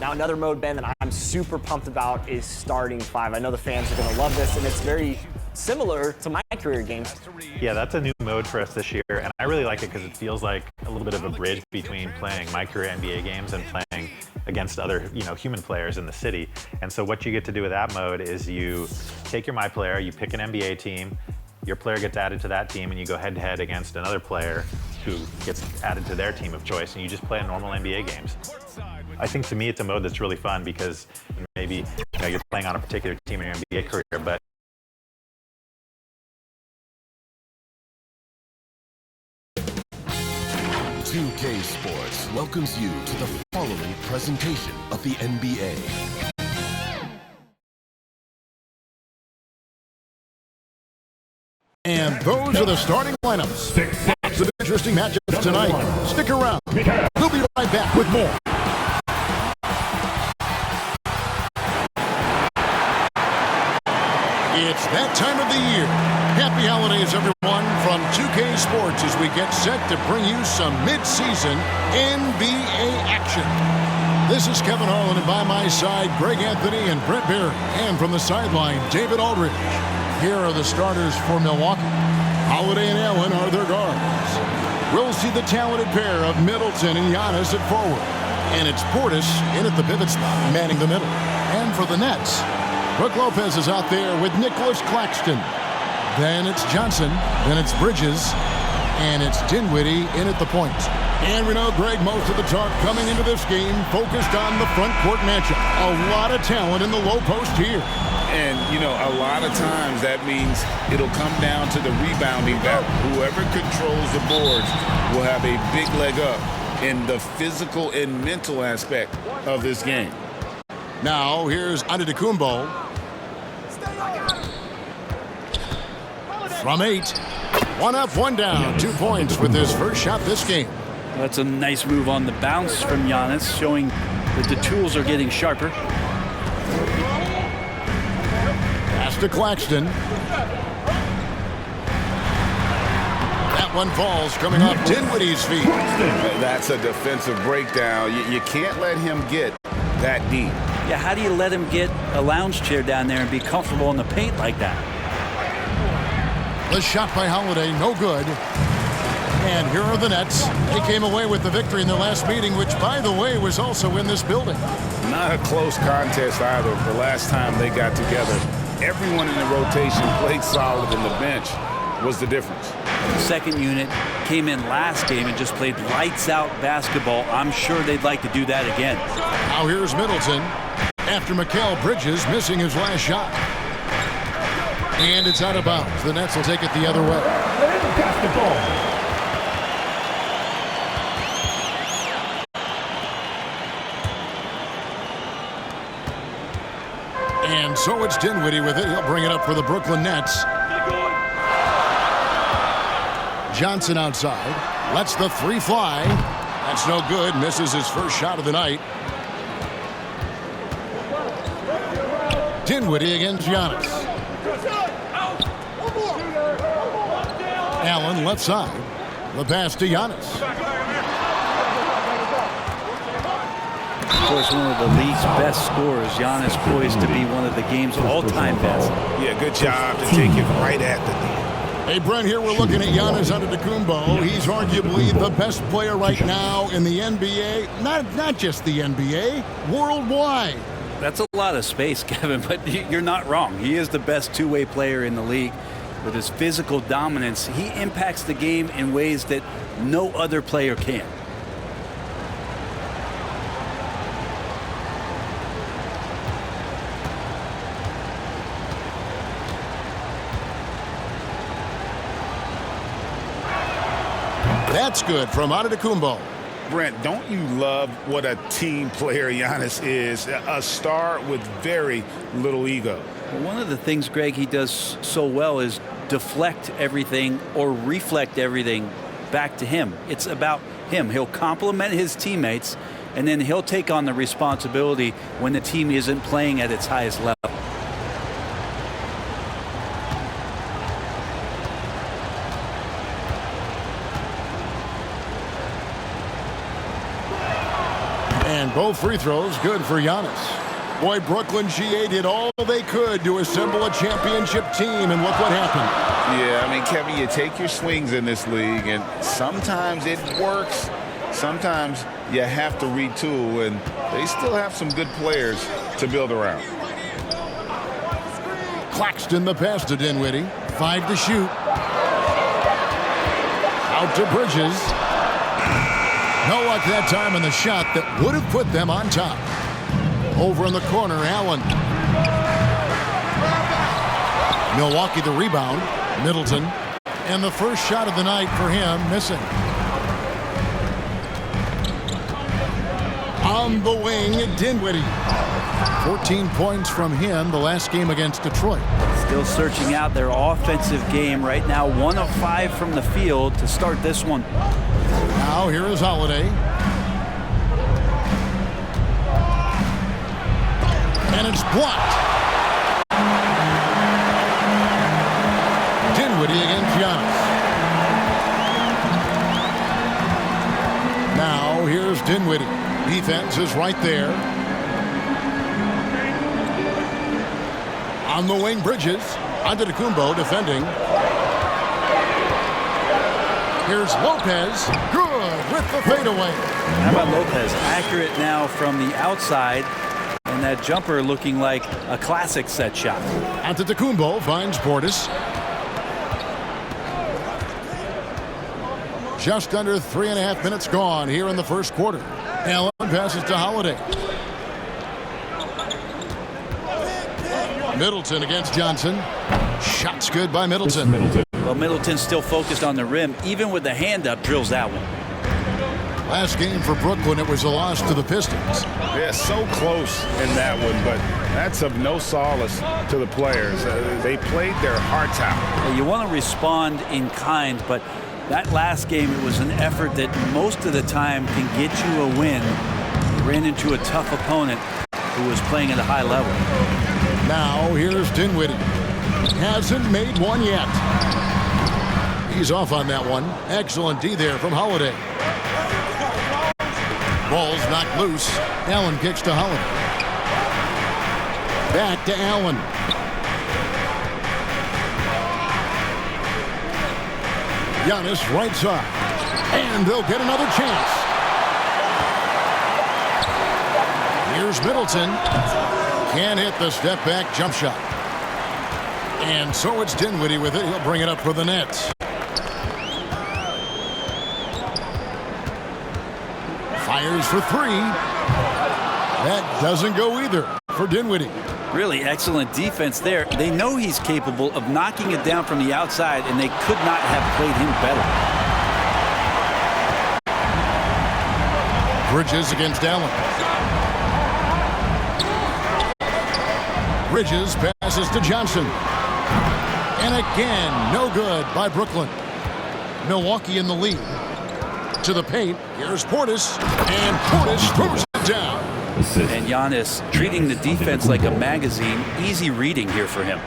Now, another mode, Ben, that I'm super pumped about is Starting Five. I know the fans are going to love this, and it's very similar to my career games. Yeah, that's a new mode for us this year, and I really like it because it feels like a little bit of a bridge between playing my career NBA games and playing against other, human players in the city. And so what you get to do with that mode is you take your My Player, you pick an NBA team, your player gets added to that team, and you go head-to-head against another player who gets added to their team of choice, and you just play normal NBA games. I think to me it's a mode that's really fun because maybe you're playing on a particular team in your NBA career, but 2K Sports welcomes you to the following presentation of the NBA. And those are the starting lineups. Lots of interesting matchups tonight. Stick around. We'll be right back with more. It's that time of the year. Happy holidays, everyone, from 2K Sports as we get set to bring you some mid-season NBA action. This is Kevin Harlan, and by my side, Greg Anthony and Brent Barry. And from the sideline, David Aldridge. Here are the starters for Milwaukee. Holiday and Allen are their guards. We'll see the talented pair of Middleton and Giannis at forward. And it's Portis in at the pivot spot, manning the middle. And for the Nets, Brook Lopez is out there with Nicholas Claxton. Then it's Johnson. Then it's Bridges. And it's Dinwiddie in at the point. And we know, Greg, most of the talk coming into this game focused on the front court matchup. A lot of talent in the low post here. And, a lot of times that means it'll come down to the rebounding battle. Whoever controls the boards will have a big leg up in the physical and mental aspect of this game. Now, here's Antetokounmpo. From 8. One up, one down. 2 points with his first shot this game. That's a nice move on the bounce from Giannis, showing that the tools are getting sharper. Pass to Claxton. That one falls, coming off Dinwiddie's feet. That's a defensive breakdown. You can't let him get that deep. Yeah, how do you let him get a lounge chair down there and be comfortable in the paint like that? The shot by Holiday, no good. And here are the Nets. They came away with the victory in their last meeting, which, by the way, was also in this building. Not a close contest either. The last time they got together, everyone in the rotation played solid, and the bench was the difference. The second unit came in last game and just played lights-out basketball. I'm sure they'd like to do that again. Now here's Middleton after Mikal Bridges missing his last shot. And it's out of bounds. The Nets will take it the other way. Basketball. And so it's Dinwiddie with it. He'll bring it up for the Brooklyn Nets. Johnson outside. Lets the three fly. That's no good. Misses his first shot of the night. Dinwiddie against Giannis. Allen left side. The pass to Giannis. Of course, one of the league's best scorers. Giannis poised to be one of the game's all-time best. Yeah, good job to take it right at the net. Hey, Brent, here we're looking at Giannis Antetokounmpo. He's arguably the best player right now in the NBA. Not just the NBA, worldwide. That's a lot of space, Kevin, but you're not wrong. He is the best two-way player in the league. With his physical dominance, he impacts the game in ways that no other player can. That's good from Antetokounmpo. Brent, don't you love what a team player Giannis is? A star with very little ego. One of the things, Greg, he does so well is deflect everything or reflect everything back to him. It's about him. He'll compliment his teammates, and then he'll take on the responsibility when the team isn't playing at its highest level. And both free throws good for Giannis. Boy, Brooklyn G8 did all they could to assemble a championship team, and look what happened. Yeah, I mean, Kevin, you take your swings in this league, and sometimes it works. Sometimes you have to retool, and they still have some good players to build around. Claxton the pass to Dinwiddie. 5 to shoot. Out to Bridges. No luck that time on the shot that would have put them on top. Over in the corner, Allen. Milwaukee the rebound. Middleton. And the first shot of the night for him, missing. On the wing, Dinwiddie. 14 points from him the last game against Detroit. Still searching out their offensive game right now. 1 of 5 from the field to start this one. Now here is Holiday. And it's blocked. Dinwiddie against Giannis. Now here's Dinwiddie. Defense is right there. On the wing, Bridges. Antetokounmpo defending. Here's Lopez. Good with the fadeaway. How about Lopez? Accurate now from the outside. And that jumper looking like a classic set shot. Antetokounmpo finds Portis. Just under 3.5 minutes gone here in the first quarter. Allen passes to Holiday. Middleton against Johnson. Shots good by Middleton. Well, Middleton's still focused on the rim. Even with the hand up, drills that one. Last game for Brooklyn, it was a loss to the Pistons. Yeah, so close in that one, but that's of no solace to the players. They played their hearts out. You want to respond in kind, but that last game, it was an effort that most of the time can get you a win. You ran into a tough opponent who was playing at a high level. Now here's Dinwiddie. Hasn't made one yet. He's off on that one. Excellent D there from Holiday. Ball's knocked loose. Allen kicks to Holiday. Back to Allen. Giannis right side. And they'll get another chance. Here's Middleton. Can't hit the step back jump shot. And so it's Dinwiddie with it. He'll bring it up for the Nets. Fires for 3. That doesn't go either for Dinwiddie. Really excellent defense there. They know he's capable of knocking it down from the outside, and they could not have played him better. Bridges against Allen. Bridges passes to Johnson. And again, no good by Brooklyn. Milwaukee in the lead. To the paint. Here's Portis. And Portis throws it down. And Giannis treating the defense like a magazine. Easy reading here for him.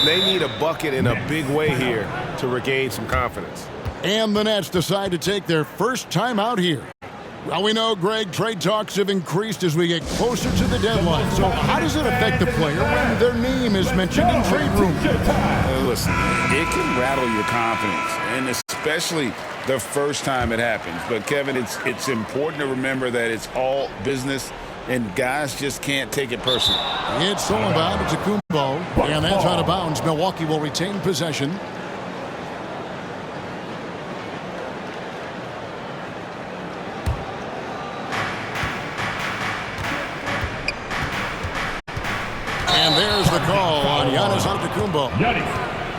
They need a bucket in a big way here to regain some confidence. And the Nets decide to take their first time out here. Well, we know, Greg, trade talks have increased as we get closer to the deadline. So how does it affect the player when their name is mentioned in trade room? Listen, it can rattle your confidence, and especially the first time it happens. But, Kevin, it's important to remember that it's all business, and guys just can't take it personally. It's all about Antetokounmpo, and that's out of bounds. Milwaukee will retain possession. And there's the call on Giannis Antetokounmpo.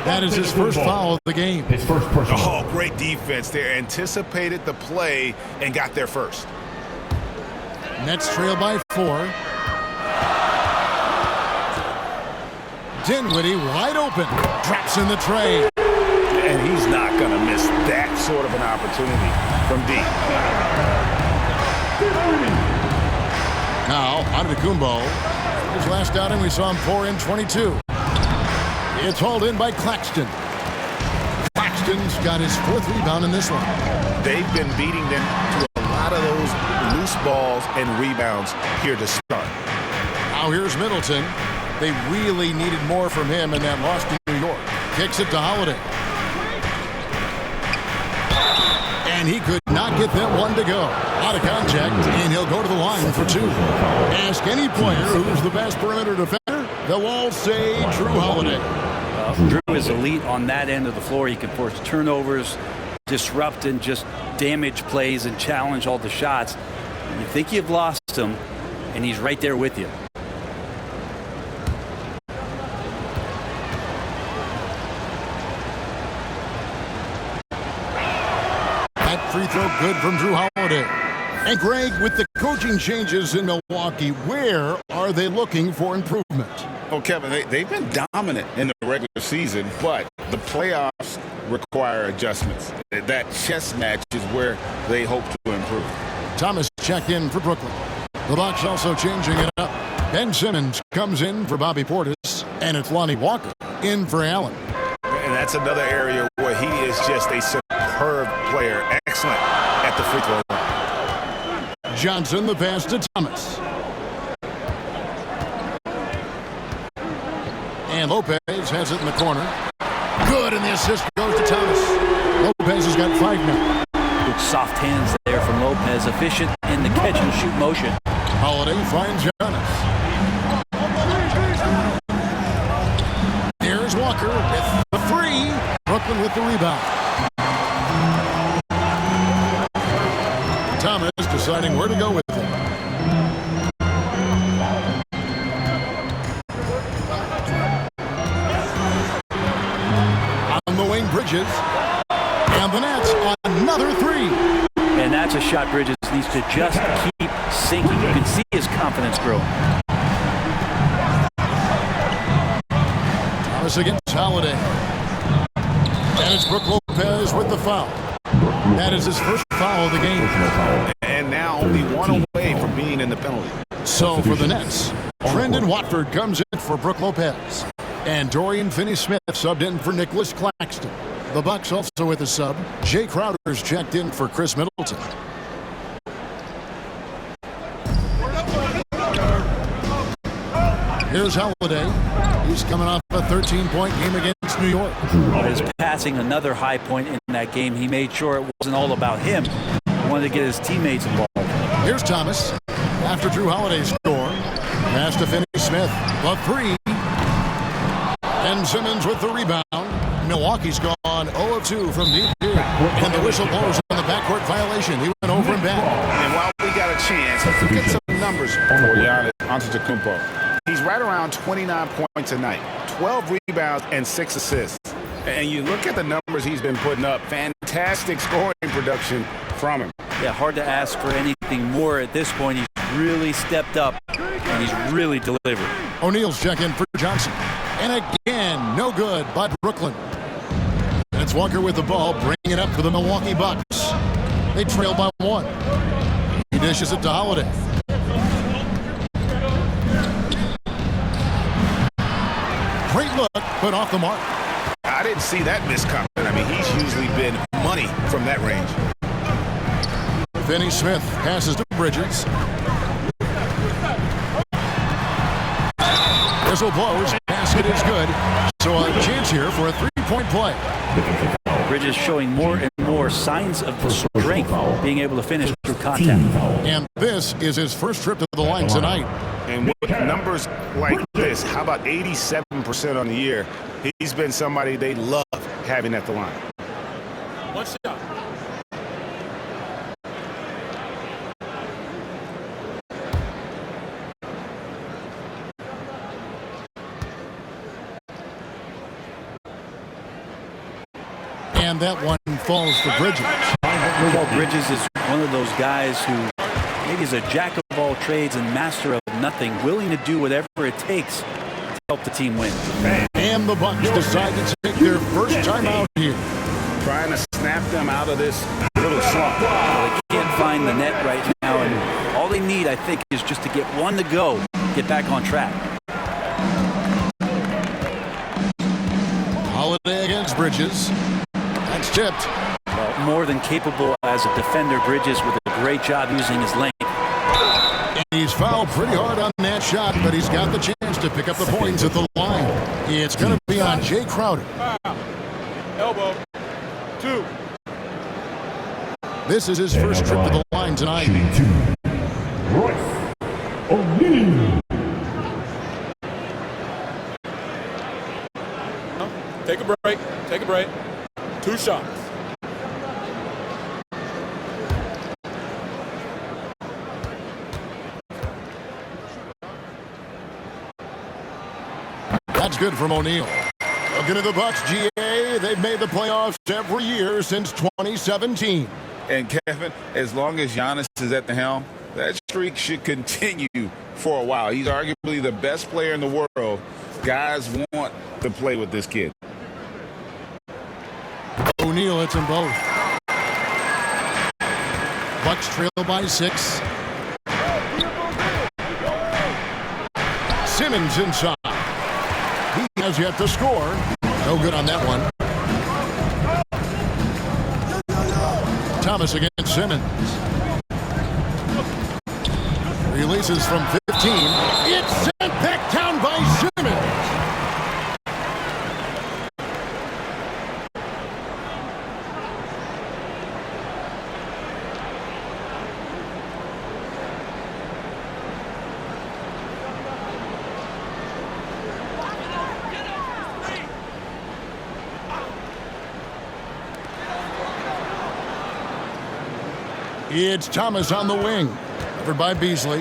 That is his first foul of the game. His first personal. Oh, great defense there. Anticipated the play and got there first. Nets trail by 4. Dinwiddie wide open. Drops in the tray. And he's not going to miss that sort of an opportunity from deep. Now, Antetokounmpo. His last outing, we saw him pour in 22. It's hauled in by Claxton. Claxton's got his 4th rebound in this one. They've been beating them to a lot of those loose balls and rebounds here to start. Now here's Middleton. They really needed more from him in that loss to New York. Kicks it to Holiday. And he could not get that one to go. Out of contact, and he'll go to the line for two. Ask any player who's the best perimeter defender, they'll all say Drew Holiday. Drew is elite on that end of the floor. He can force turnovers, disrupt and just damage plays and challenge all the shots. You think you've lost him, and he's right there with you. That free throw good from Drew Holiday. And Greg, with the coaching changes in Milwaukee, where are they looking for improvement? Well, Kevin, they've been dominant in the regular season, but the playoffs require adjustments. That chess match is where they hope to improve. Thomas checked in for Brooklyn. The Bucks also changing it up. Ben Simmons comes in for Bobby Portis, and it's Lonnie Walker in for Allen. And that's another area where he is just a superb player. Excellent at the free throw line. Johnson, the pass to Thomas. And Lopez has it in the corner. Good, and the assist goes to Thomas. Lopez has got 5 now. Good soft hands there from Lopez. Efficient in the catch and shoot motion. Holiday finds Giannis. Here's Walker with the 3. Brooklyn with the rebound. Thomas deciding where to go with it. On the wing, Bridges. And the Nets, another 3. And that's a shot Bridges needs to just keep sinking. You can see his confidence grow. Thomas against Holiday. And it's Brook Lopez with the foul. That is his first foul of the game. And now only one away from being in the penalty. So for the Nets, Brendan Watford comes in for Brook Lopez. And Dorian Finney-Smith subbed in for Nicholas Claxton. The Bucks also with a sub. Jay Crowder's checked in for Chris Middleton. Here's Holiday. He's coming off a 13-point game against New York. His passing another high point in that game. He made sure it wasn't all about him. He wanted to get his teammates involved. Here's Thomas. After Drew Holiday's score. Pass to Finney-Smith. The 3. And Simmons with the rebound. Milwaukee's gone 0 of 2 from deep here. And the whistle blows on the backcourt violation. He went over and back. And while we got a chance, let's look at some numbers for Giannis Antetokounmpo. He's right around 29 points a night, 12 rebounds, and 6 assists. And you look at the numbers he's been putting up, fantastic scoring production from him. Yeah, hard to ask for anything more at this point. He's really stepped up, and he's really delivered. O'Neal's check in for Johnson. And again, no good by Brooklyn. And it's Walker with the ball, bringing it up for the Milwaukee Bucks. They trail by 1. He dishes it to Holiday. Great look, but off the mark. I didn't see that miss coming. I mean, he's usually been money from that range. Finney-Smith passes to Bridges. Whistle blows. Basket is good. So a chance here for a 3-point play. Bridges showing more and more signs of the strength, being able to finish through contact. And this is his first trip to the line tonight. And with numbers like this, how about 87% on the year? He's been somebody they love having at the line. What's up? And that one falls for Bridges. Bridges is one of those guys who maybe is a jack of all trades and master of nothing, willing to do whatever it takes to help the team win. And the Bucks decide to take their first time out here. Trying to snap them out of this little slump. They can't find the net right now, and all they need, I think, is just to get one to go, get back on track. Holiday against Bridges. That's tipped. Well, more than capable as a defender, Bridges with a great job using his length. He's fouled pretty hard on that shot, but he's got the chance to pick up the points at the line. It's going to be on Jay Crowder. Elbow. 2. This is his first trip to the line tonight. Shooting 2. Royce O'Neal. Take a break. Take a break. 2 shots. That's good from O'Neal. Looking at the Bucks, GA, they've made the playoffs every year since 2017. And Kevin, as long as Giannis is at the helm, that streak should continue for a while. He's arguably the best player in the world. Guys want to play with this kid. O'Neal hits them both. Bucks trail by 6. Simmons inside. He has yet to score. No good on that one. Thomas against Simmons. Releases from 15. It's sent back down by Simmons. It's Thomas on the wing. Covered by Beasley.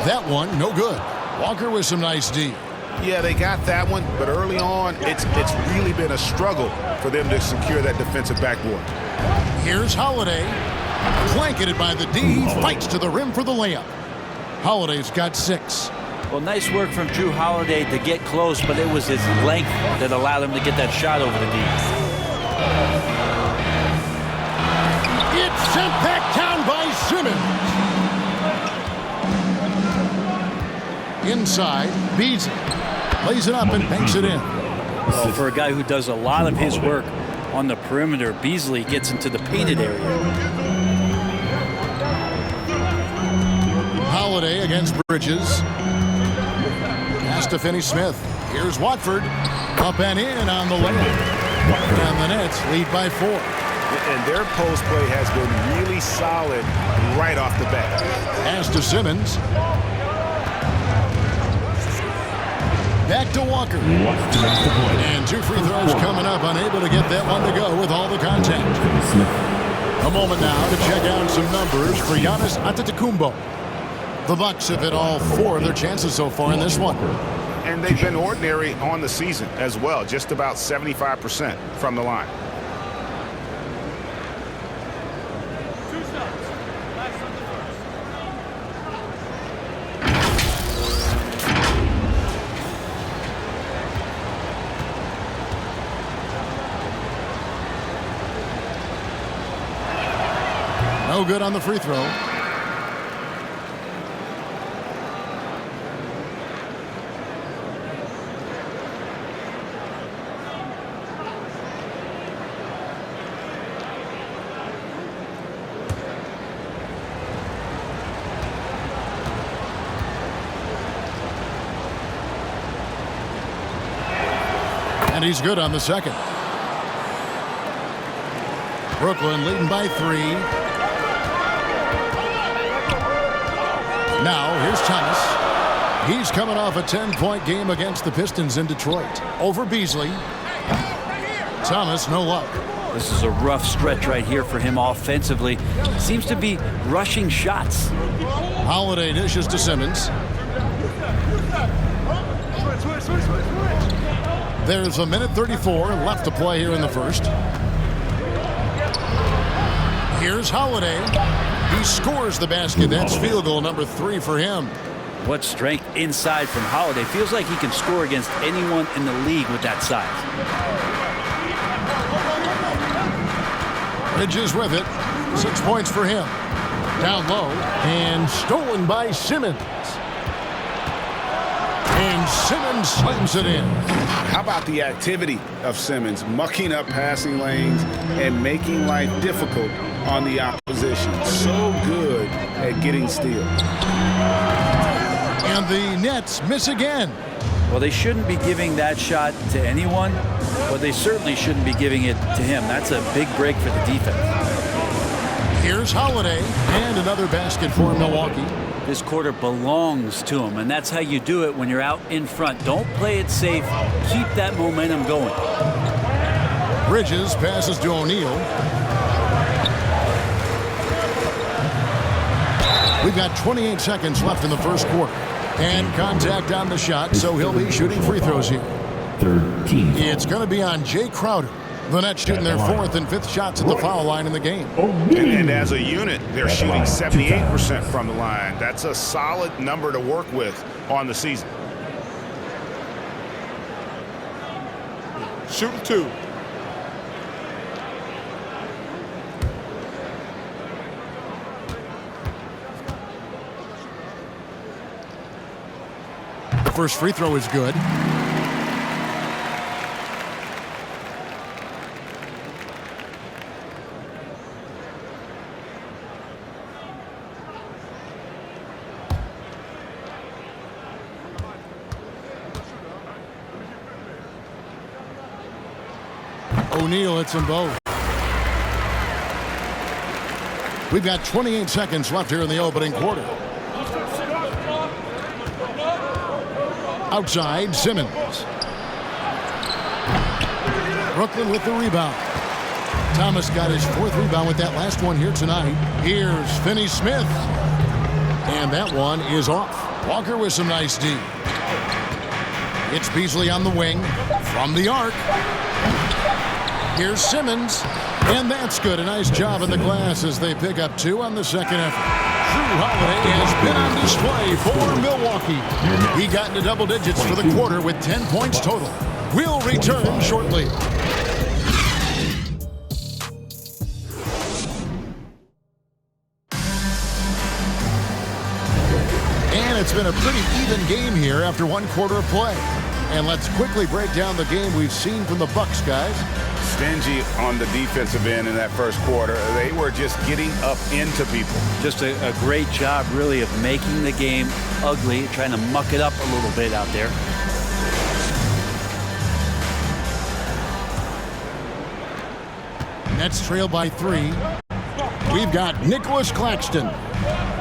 That one, no good. Walker with some nice D. Yeah, they got that one, but early on, it's really been a struggle for them to secure that defensive backboard. Here's Holiday. Blanketed by the D. He fights to the rim for the layup. Holiday's got 6. Well, nice work from Drew Holiday to get close, but it was his length that allowed him to get that shot over the D. It's sent back down by Simmons. Inside, Beasley lays it up and banks it in. Well, for a guy who does a lot of his work on the perimeter, Beasley gets into the painted area. Holiday against Bridges. Pass to Finney-Smith. Here's Watford. Up and in on the layup. And the Nets lead by 4. And their post play has been really solid right off the bat. Pass to Simmons. Back to Walker. And 2 free throws coming up. Unable to get that one to go with all the contact. A moment now to check out some numbers for Giannis Antetokounmpo. The Bucks have hit all 4 of their chances so far in this one. And they've been ordinary on the season as well. Just about 75% from the line. No good on the free throw. And he's good on the second. Brooklyn leading by 3. Now, here's Thomas. He's coming off a 10-point game against the Pistons in Detroit. Over Beasley. Thomas, no luck. This is a rough stretch right here for him offensively. Seems to be rushing shots. Holiday dishes to Simmons. There's a minute 34 left to play here in the first. Here's Holiday. He scores the basket. That's field goal number 3 for him. What strength inside from Holiday. Feels like he can score against anyone in the league with that size. Bridges with it. 6 points for him. Down low. And stolen by Simmons. And Simmons slams it in. How about the activity of Simmons, mucking up passing lanes and making life difficult on the opposition? So good at getting steals. And the Nets miss again. Well, they shouldn't be giving that shot to anyone, but they certainly shouldn't be giving it to him. That's a big break for the defense. Here's Holiday, and another basket for Milwaukee. This quarter belongs to him, and that's how you do it when you're out in front. Don't play it safe. Keep that momentum going. Bridges passes to O'Neal. We've got 28 seconds left in the first quarter. And contact on the shot, so he'll be shooting free throws here. 13. It's going to be on Jay Crowder. The Nets shooting their 4th and 5th shots at the foul line in the game. And as a unit, they're shooting 78% from the line. That's a solid number to work with on the season. Shooting 2. The first free throw is good. O'Neal hits them both. We've got 28 seconds left here in the opening quarter. Outside, Simmons. Brooklyn with the rebound. Thomas got his 4th rebound with that last one here tonight. Here's Finney-Smith. And that one is off. Walker with some nice D. It's Beasley on the wing. From the arc. Here's Simmons. And that's good. A nice job in the glass as they pick up 2 on the second effort. Drew Holiday has been on display for Milwaukee. He got into double digits for the quarter with 10 points total. We'll return shortly. And it's been a pretty even game here after 1 quarter of play. And let's quickly break down the game we've seen from the Bucks, guys. Stingy on the defensive end in that first quarter. They were just getting up into people. Just a great job, really, of making the game ugly, trying to muck it up a little bit out there. Nets trail by 3. We've got Nicholas Claxton.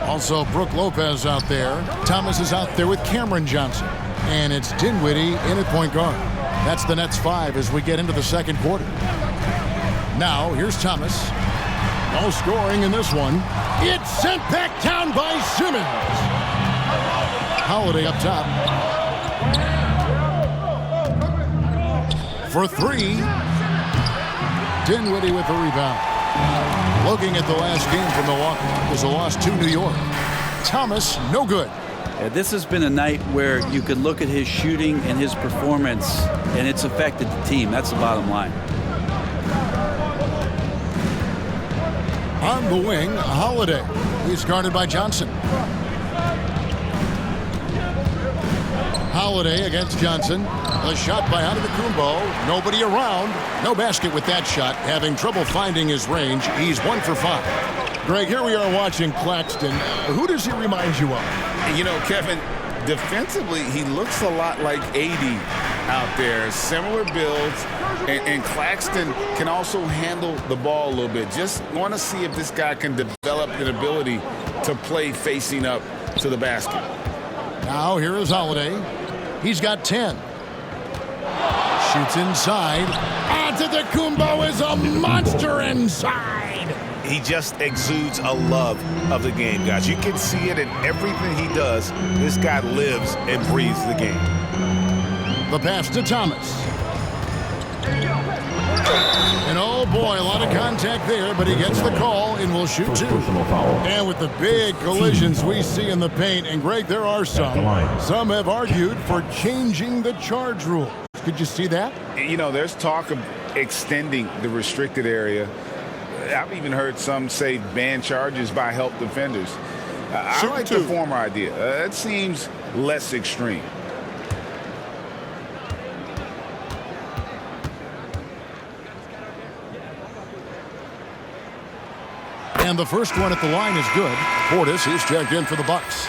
Also, Brook Lopez out there. Thomas is out there with Cameron Johnson. And it's Dinwiddie in at point guard. That's the Nets 5 as we get into the second quarter. Now, here's Thomas. No scoring in this one. It's sent back down by Simmons. Holiday up top. For 3. Dinwiddie with the rebound. Looking at the last game for Milwaukee. It was a loss to New York. Thomas, no good. Yeah, this has been a night where you could look at his shooting and his performance, and it's affected the team. That's the bottom line. On the wing, Holiday. He's guarded by Johnson. Holiday against Johnson. A shot by Antetokounmpo. Nobody around. No basket with that shot. Having trouble finding his range. He's 1 for 5. Greg, here we are watching Claxton. Who does he remind you of? You know, Kevin, defensively, he looks a lot like AD out there. Similar builds, and Claxton can also handle the ball a little bit. Just want to see if this guy can develop an ability to play facing up to the basket. Now here is Holiday. He's got 10. Shoots inside. Antetokounmpo is a monster inside. He just exudes a love of the game, guys. You can see it in everything he does. This guy lives and breathes the game. The pass to Thomas. And oh boy, a lot of contact there, but he gets the call and will shoot 2. And with the big collisions we see in the paint, and Greg, there are some. Some have argued for changing the charge rule. Could you see that? You know, there's talk of extending the restricted area. I've even heard some say ban charges by help defenders. I like the former idea. It seems less extreme. And And the first one at the line is good. Portis is checked in for the Bucks.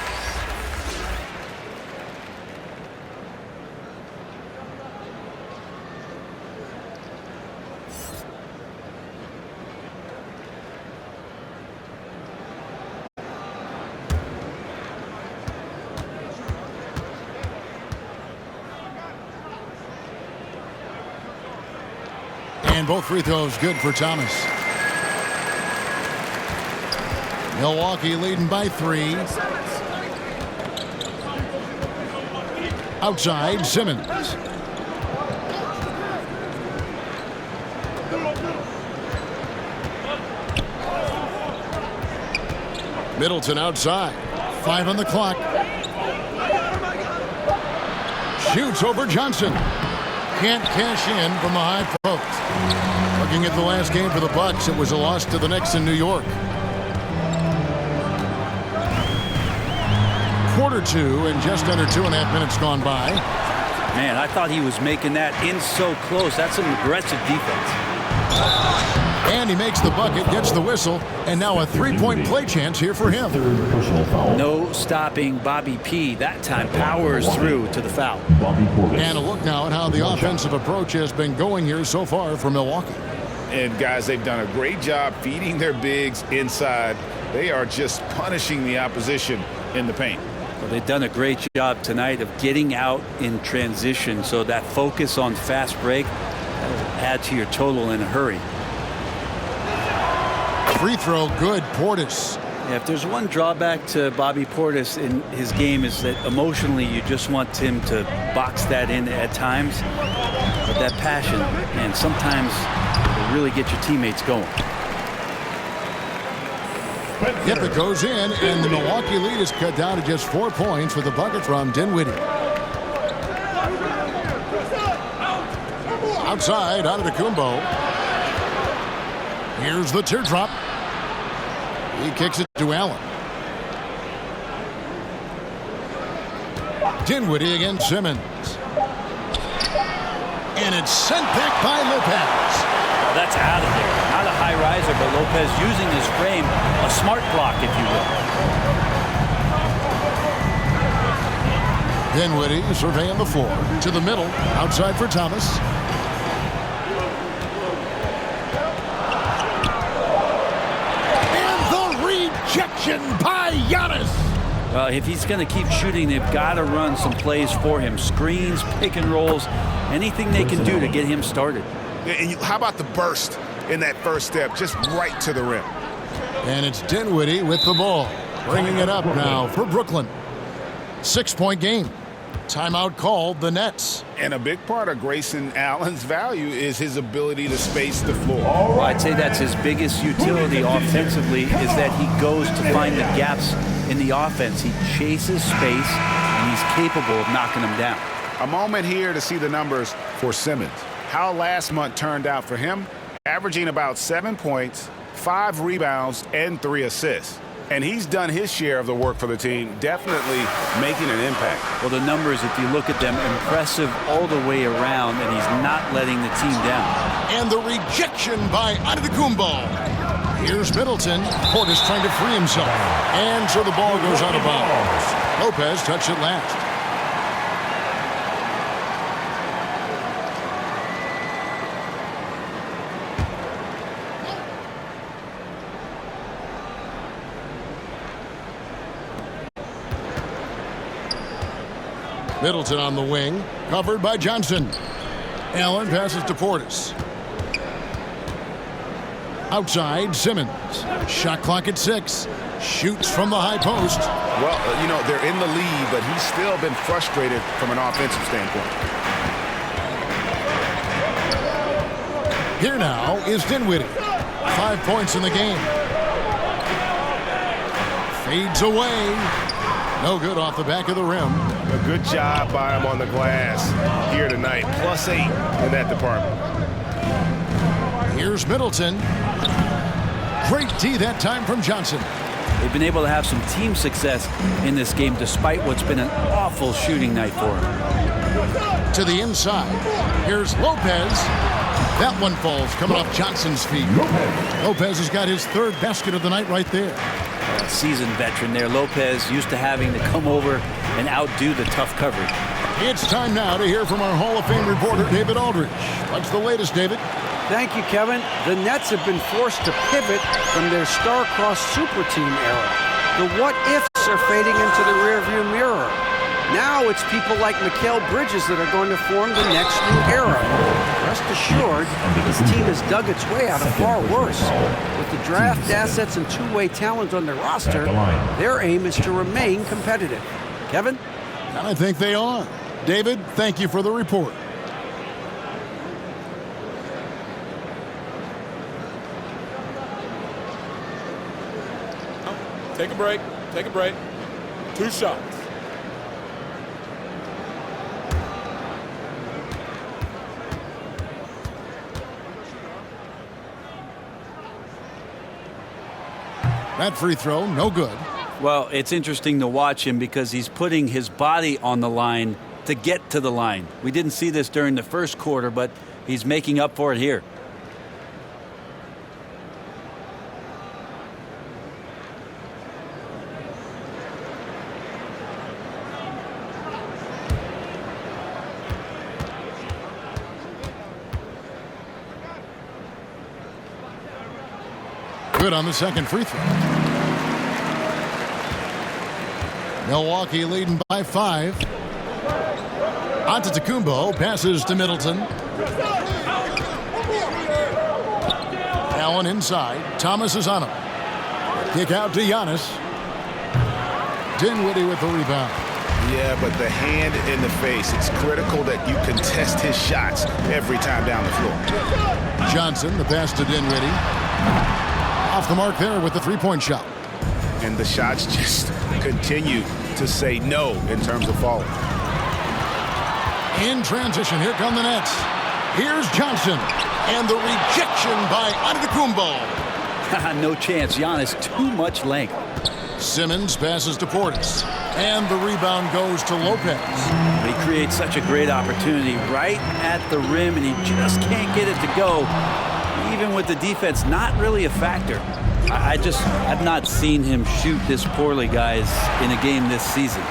And both free throws good for Thomas. Milwaukee leading by 3. Outside, Simmons. Middleton outside. 5 on the clock. Shoots over Johnson. Can't cash in from the high post. Looking at the last game for the Bucks, it was a loss to the Knicks in New York. Quarter 2 and just under 2.5 minutes gone by. Man, I thought he was making that in so close. That's some aggressive defense. And he makes the bucket, gets the whistle, and now a 3-point play chance here for him. No stopping Bobby P. That time powers through to the foul. And a look now at how the offensive approach has been going here so far for Milwaukee. And guys, they've done a great job feeding their bigs inside. They are just punishing the opposition in the paint. Well, they've done a great job tonight of getting out in transition, so that focus on fast break will add to your total in a hurry. Free throw good, Portis. Yeah, if there's one drawback to Bobby Portis in his game is that emotionally you just want him to box that in at times. But that passion, and sometimes will really get your teammates going. Yep, it goes in, and the Milwaukee lead is cut down to just 4 points with a bucket from Dinwiddie. Outside, out of the Kumbo. Here's the teardrop. He kicks it to Allen. Dinwiddie against Simmons. And it's sent back by Lopez. That's out of there. Not a high riser, but Lopez using his frame, a smart block, if you will. Dinwiddie surveying the floor. To the middle, outside for Thomas. Rejection by Giannis. Well, if he's going to keep shooting, they've got to run some plays for him. Screens, pick and rolls, anything they can do to get him started. And how about the burst in that first step, just right to the rim? And it's Dinwiddie with the ball. Bringing it up now for Brooklyn. 6-point game. Timeout called the Nets. And a big part of Grayson Allen's value is his ability to space the floor. Well, I'd say that's his biggest utility offensively, is that he goes to find the gaps in the offense. He chases space, and he's capable of knocking them down. A moment here to see the numbers for Simmons. How last month turned out for him, averaging about 7 points, 5 rebounds, and 3 assists. And he's done his share of the work for the team, definitely making an impact. Well, the numbers, if you look at them, impressive all the way around, and he's not letting the team down. And the rejection by Antetokounmpo. Here's Middleton. Portis trying to free himself. And so the ball goes out of bounds. Lopez touched it last. Middleton on the wing, covered by Johnson. Allen passes to Portis. Outside, Simmons. Shot clock at 6. Shoots from the high post. Well, you know, they're in the lead, but he's still been frustrated from an offensive standpoint. Here now is Dinwiddie. 5 points in the game. Fades away. No good off the back of the rim. A good job by him on the glass here tonight. +8 in that department. Here's Middleton. Great D that time from Johnson. They've been able to have some team success in this game despite what's been an awful shooting night for him. To the inside. Here's Lopez. That one falls coming off Johnson's feet. Lopez has got his third basket of the night right there. A seasoned veteran there. Lopez used to having to come over and outdo the tough coverage. It's time now to hear from our Hall of Fame reporter, David Aldridge. What's the latest, David? Thank you, Kevin. The Nets have been forced to pivot from their star-crossed super team era. The what-ifs are fading into the rearview mirror. Now it's people like Mikal Bridges that are going to form the next new era. Rest assured, this team has dug its way out of far worse. With the draft assets and two-way talent on their roster, their aim is to remain competitive. Kevin? And I think they are. David, thank you for the report. Take a break. Take a break. 2 shots. That free throw, no good. Well, it's interesting to watch him because he's putting his body on the line to get to the line. We didn't see this during the first quarter, but he's making up for it here. Good on the second free throw. Milwaukee leading by 5. Antetokounmpo passes to Middleton. Allen inside. Thomas is on him. Kick out to Giannis. Dinwiddie with the rebound. Yeah, but the hand in the face, it's critical that you contest his shots every time down the floor. Johnson, the pass to Dinwiddie. Off the mark there with the three-point shot. And the shots just continue to say no in terms of falling. In transition, here come the Nets. Here's Johnson. And the rejection by Antetokounmpo. No chance. Giannis, too much length. Simmons passes to Portis. And the rebound goes to Lopez. He creates such a great opportunity right at the rim, and he just can't get it to go. Even with the defense not really a factor. I've not seen him shoot this poorly, guys, in a game this season.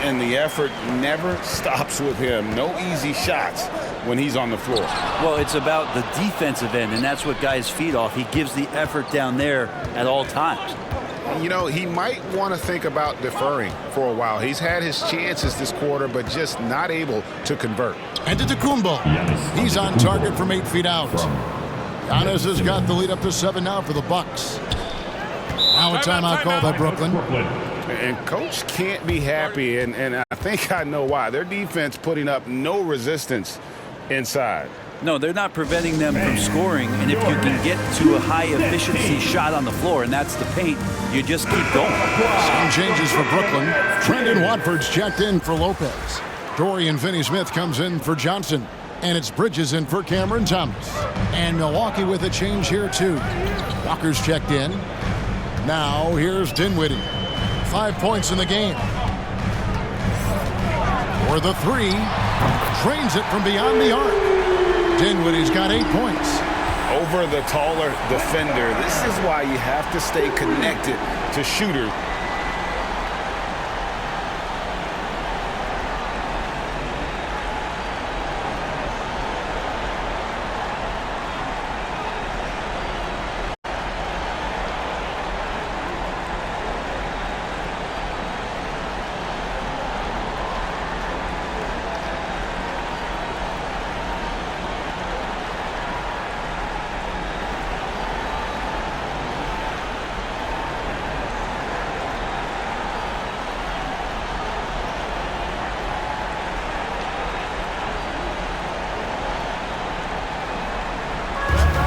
And the effort never stops with him. No easy shots when he's on the floor. Well, it's about the defensive end, and that's what guys feed off. He gives the effort down there at all times. You know, he might want to think about deferring for a while. He's had his chances this quarter, but just not able to convert. And Antetokounmpo. He's on target from 8 feet out. Giannis has got the lead up to 7 now for the Bucks. Now a timeout call by Brooklyn. And coach can't be happy, and I think I know why. Their defense putting up no resistance inside. No, they're not preventing them from scoring, and if you can get to a high-efficiency shot on the floor, and that's the paint, you just keep going. Some changes for Brooklyn. Trendon Watford's checked in for Lopez. Dorian Finney-Smith comes in for Johnson. And it's Bridges in for Cameron Thomas. And Milwaukee with a change here, too. Walker's checked in. Now, here's Dinwiddie. 5 points in the game. For the 3. Trains it from beyond the arc. Dinwiddie's got 8 points. Over the taller defender. This is why you have to stay connected to shooters.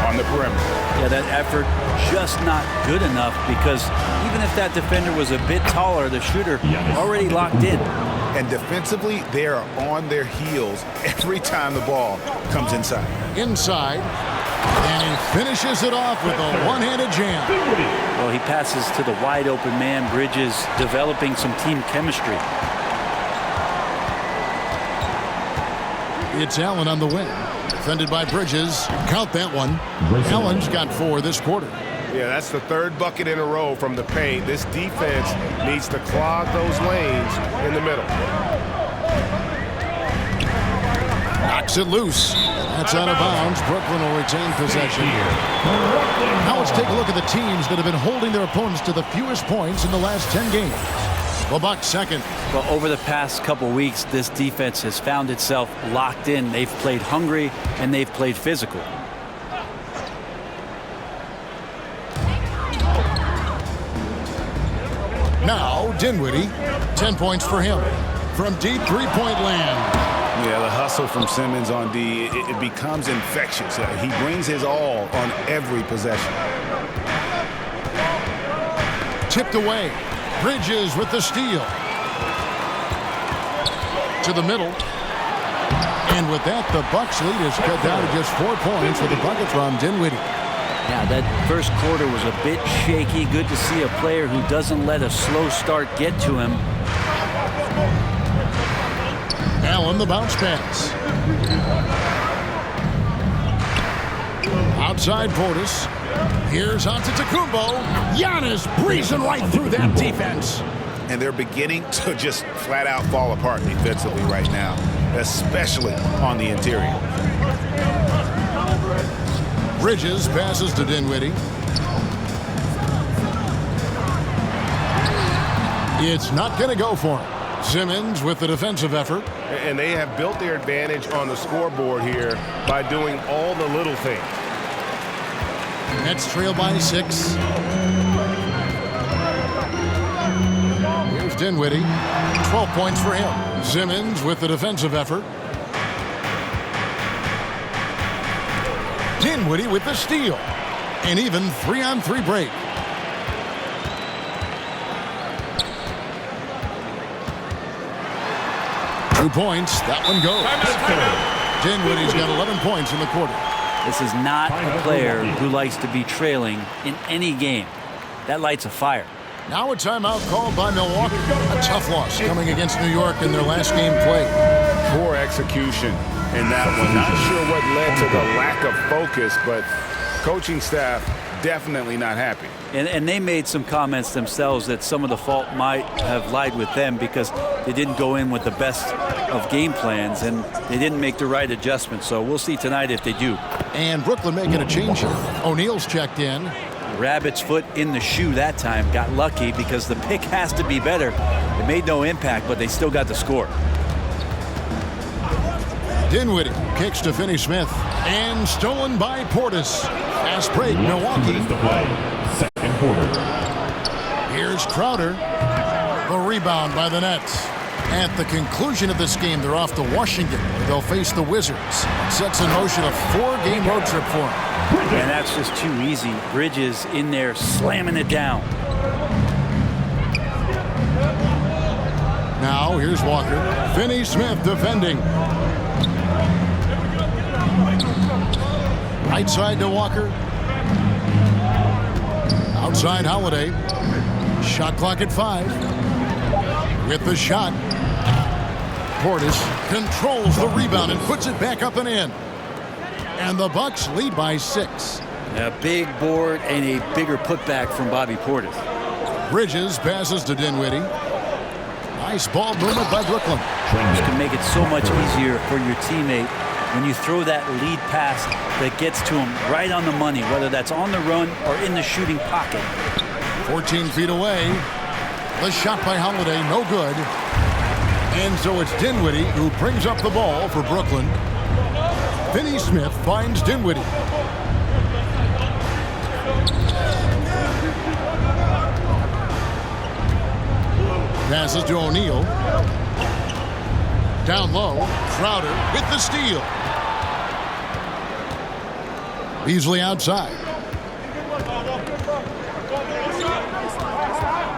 On the perimeter. Yeah, that effort just not good enough because even if that defender was a bit taller, the shooter already locked in. And defensively, they are on their heels every time the ball comes inside. Inside. And he finishes it off with a one-handed jam. Well, he passes to the wide-open man. Bridges developing some team chemistry. It's Allen on the wing. Defended by Bridges. Count that one. Allen's got 4 this quarter. Yeah, that's the 3rd bucket in a row from the paint. This defense needs to clog those lanes in the middle. Knocks it loose. That's out of bounds. Brooklyn will retain possession. Now let's take a look at the teams that have been holding their opponents to the fewest points in the last 10 games. The Bucks second. Well, over the past couple weeks, this defense has found itself locked in. They've played hungry and they've played physical. Now Dinwiddie, 10 points for him from deep three-point land. Yeah, the hustle from Simmons on D, it becomes infectious. He brings his all on every possession. Tipped away. Bridges with the steal. To the middle. And with that, the Bucks lead is cut down to just 4 points with a bucket from Dinwiddie. Yeah, that first quarter was a bit shaky. Good to see a player who doesn't let a slow start get to him. Allen, the bounce pass. Outside Portis. Here's Antetokounmpo. Giannis breezing right through that defense. And they're beginning to just flat out fall apart defensively right now, especially on the interior. Bridges passes to Dinwiddie. It's not going to go for him. Simmons with the defensive effort. And they have built their advantage on the scoreboard here by doing all the little things. Nets trail by 6. Here's Dinwiddie. 12 points for him. Simmons with the defensive effort. Dinwiddie with the steal. An even 3-on-3 break. Two points. That one goes. Dinwiddie's got 11 points in the quarter. This is not a player who likes to be trailing in any game. That lights a fire. Now a timeout called by Milwaukee. A tough loss coming against New York in their last game played. Poor execution in that one. Not sure what led to the lack of focus, but coaching staff definitely not happy. And they made some comments themselves that some of the fault might have lied with them because they didn't go in with the best of game plans and they didn't make the right adjustments. So we'll see tonight if they do. And Brooklyn making a change here. O'Neal's checked in. Rabbit's foot in the shoe that time. Got lucky because the pick has to be better. It made no impact, but they still got the score. Dinwiddie kicks to Finney-Smith. And stolen by Portis. Fast break, Milwaukee. Second quarter. Here's Crowder. The rebound by the Nets. At the conclusion of this game, they're off to Washington, where they'll face the Wizards. Sets in motion a 4-game road trip for them. And that's just too easy. Bridges in there slamming it down. Now here's Walker. Finney-Smith defending. Right side to Walker. Outside Holiday. Shot clock at 5. With the shot. Portis controls the rebound and puts it back up and in. And the Bucks lead by 6. A big board and a bigger putback from Bobby Portis. Bridges passes to Dinwiddie. Nice ball movement by Brooklyn. This can make it so much easier for your teammate when you throw that lead pass that gets to him right on the money, whether that's on the run or in the shooting pocket. 14 feet away. The shot by Holiday, no good. And so it's Dinwiddie who brings up the ball for Brooklyn. Finney-Smith finds Dinwiddie. Passes to O'Neal. Down low, Crowder with the steal. Beasley outside.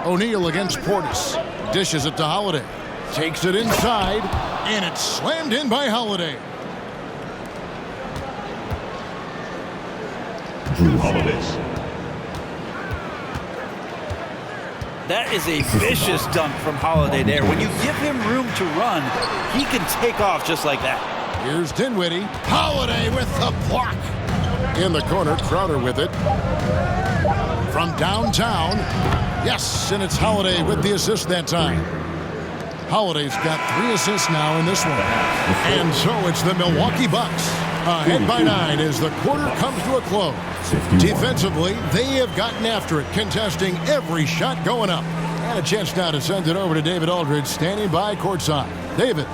O'Neal against Portis. Dishes it to Holiday. Takes it inside, and it's slammed in by Holiday. Drew Holiday. That is a vicious dunk from Holiday there. When you give him room to run, he can take off just like that. Here's Dinwiddie. Holiday with the block. In the corner, Crowder with it. From downtown. Yes, and it's Holiday with the assist that time. Holiday's got 3 assists now in this one. And so it's the Milwaukee Bucks ahead by 9 as the quarter comes to a close. Defensively, they have gotten after it, contesting every shot going up. And a chance now to send it over to David Aldridge, standing by courtside. David.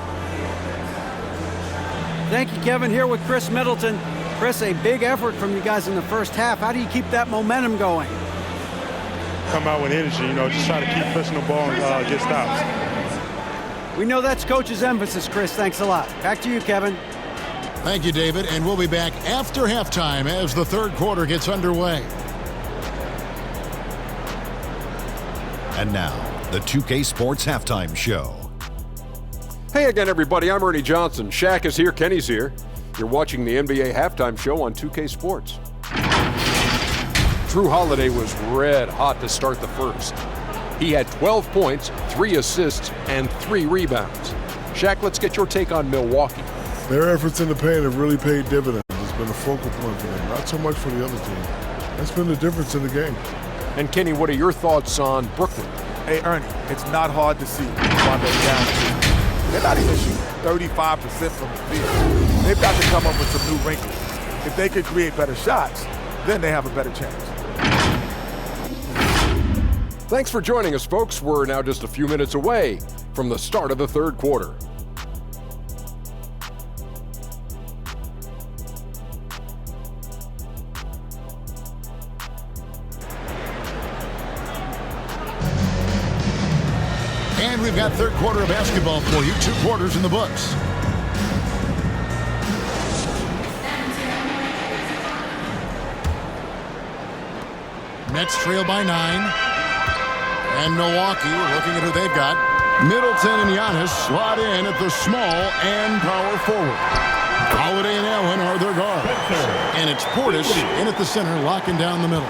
Thank you, Kevin. Here with Chris Middleton. Chris, a big effort from you guys in the first half. How do you keep that momentum going? Come out with energy, just try to keep pushing the ball and get stops. We know that's Coach's emphasis, Chris. Thanks a lot. Back to you, Kevin. Thank you, David. And we'll be back after halftime as the third quarter gets underway. And now, the 2K Sports Halftime Show. Hey again, everybody. I'm Ernie Johnson. Shaq is here. Kenny's here. You're watching the NBA Halftime Show on 2K Sports. Drew Holiday was red hot to start the first. He had 12 points, 3 assists, and 3 rebounds. Shaq, let's get your take on Milwaukee. Their efforts in the paint have really paid dividends. It's been a focal point for them, not so much for the other team. That's been the difference in the game. And Kenny, what are your thoughts on Brooklyn? Hey, Ernie, it's not hard to see why they're down. They're not even shooting 35% from the field. They've got to come up with some new wrinkles. If they could create better shots, then they have a better chance. Thanks for joining us, folks. We're now just a few minutes away from the start of the third quarter. And we've got third quarter of basketball for you. 2 quarters in the books. Nets trail by 9. And Milwaukee looking at who they've got. Middleton and Giannis slot in at the small and power forward. Holiday and Allen are their guards. And it's Portis in at the center, locking down the middle.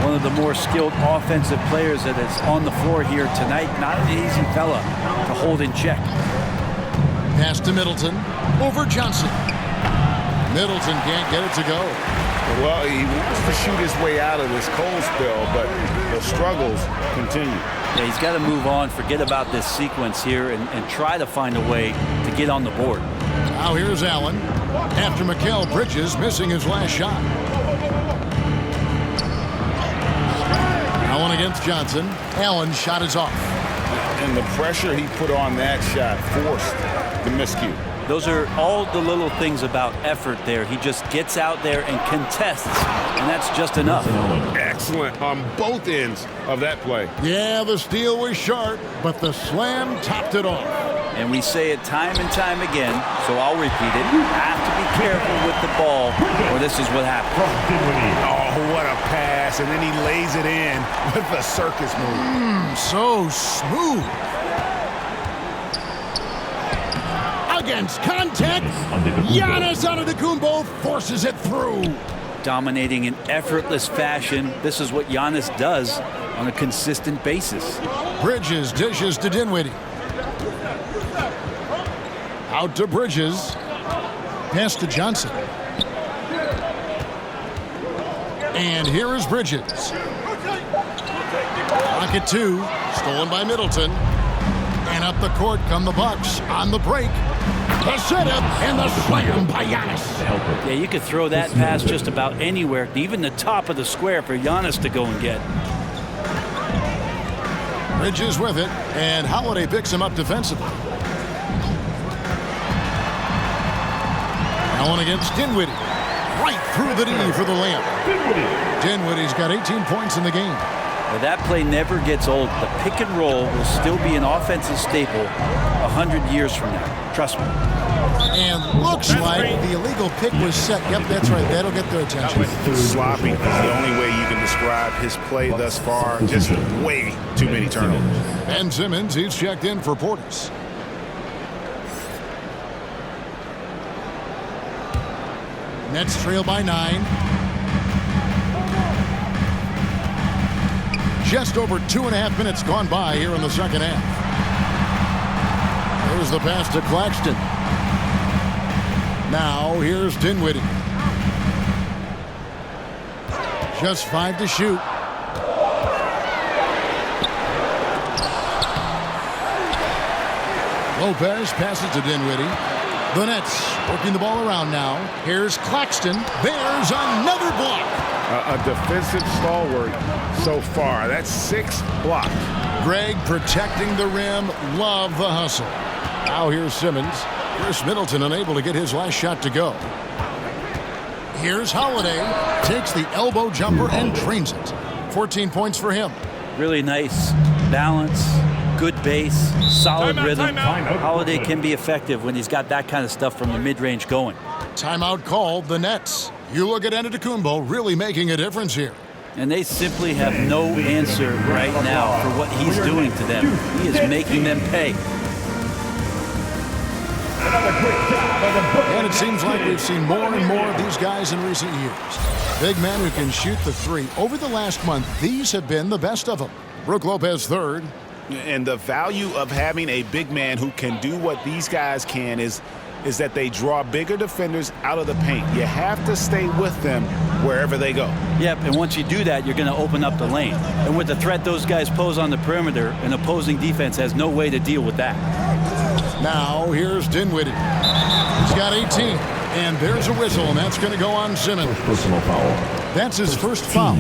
One of the more skilled offensive players that is on the floor here tonight. Not an easy fella to hold in check. Pass to Middleton. Over Johnson. Middleton can't get it to go. Well, he wants to shoot his way out of this cold spell, but the struggles continue. Yeah, he's got to move on, forget about this sequence here, and try to find a way to get on the board. Now here's Allen. After Mikal Bridges missing his last shot. Allen against Johnson. Allen's shot is off. And the pressure he put on that shot forced the miscue. Those are all the little things about effort there. He just gets out there and contests, and that's just enough. Excellent on both ends of that play. Yeah, the steal was sharp, but the slam topped it off. And we say it time and time again, so I'll repeat it. You have to be careful with the ball, or this is what happens. Oh, what a pass, and then he lays it in with the circus move. So smooth. Against contact, Giannis Antetokounmpo forces it through. Dominating in effortless fashion. This is what Giannis does on a consistent basis. Bridges dishes to Dinwiddie. Out to Bridges. Pass to Johnson. And here is Bridges. Pocket 2, stolen by Middleton. And up the court come the Bucks on the break. The setup and the slam by Giannis. Yeah, you could throw that pass just about anywhere, even the top of the square for Giannis to go and get. Bridges with it, and Holiday picks him up defensively. Allen against Dinwiddie. Right through the D for the layup. Dinwiddie's got 18 points in the game. Well, that play never gets old. The pick and roll will still be an offensive staple 100 years from now. Trust me. And looks like the illegal pick was set. Yep, that's right. That'll get their attention. Sloppy is the only way you can describe his play thus far. Just way too many turnovers. Ben Simmons, he's checked in for Portis. Nets trail by 9. Just over 2.5 minutes gone by here in the second half. There's the pass to Claxton. Now here's Dinwiddie. Just 5 to shoot. Lopez passes to Dinwiddie. The Nets working the ball around now. Here's Claxton. There's another block. A defensive stalwart so far. That's 6 blocks. Greg protecting the rim. Love the hustle. Now here's Simmons. Chris Middleton unable to get his last shot to go. Here's Holiday. Takes the elbow jumper and drains it. 14 points for him. Really nice balance, good base, solid rhythm. Holiday can be effective when he's got that kind of stuff from the mid-range going. Timeout called, the Nets. You look at Antetokounmpo really making a difference here. And they simply have no answer right now for what he's doing to them. He is making them pay. And it seems like we've seen more and more of these guys in recent years. Big men who can shoot the three. Over the last month, these have been the best of them. Brook Lopez third. And the value of having a big man who can do what these guys can is that they draw bigger defenders out of the paint. You have to stay with them wherever they go. Yep, and once you do that, you're going to open up the lane. And with the threat those guys pose on the perimeter, an opposing defense has no way to deal with that. Now here's Dinwiddie. He's got 18. And there's a whistle, and that's going to go on Simmons. Personal foul. That's his first foul.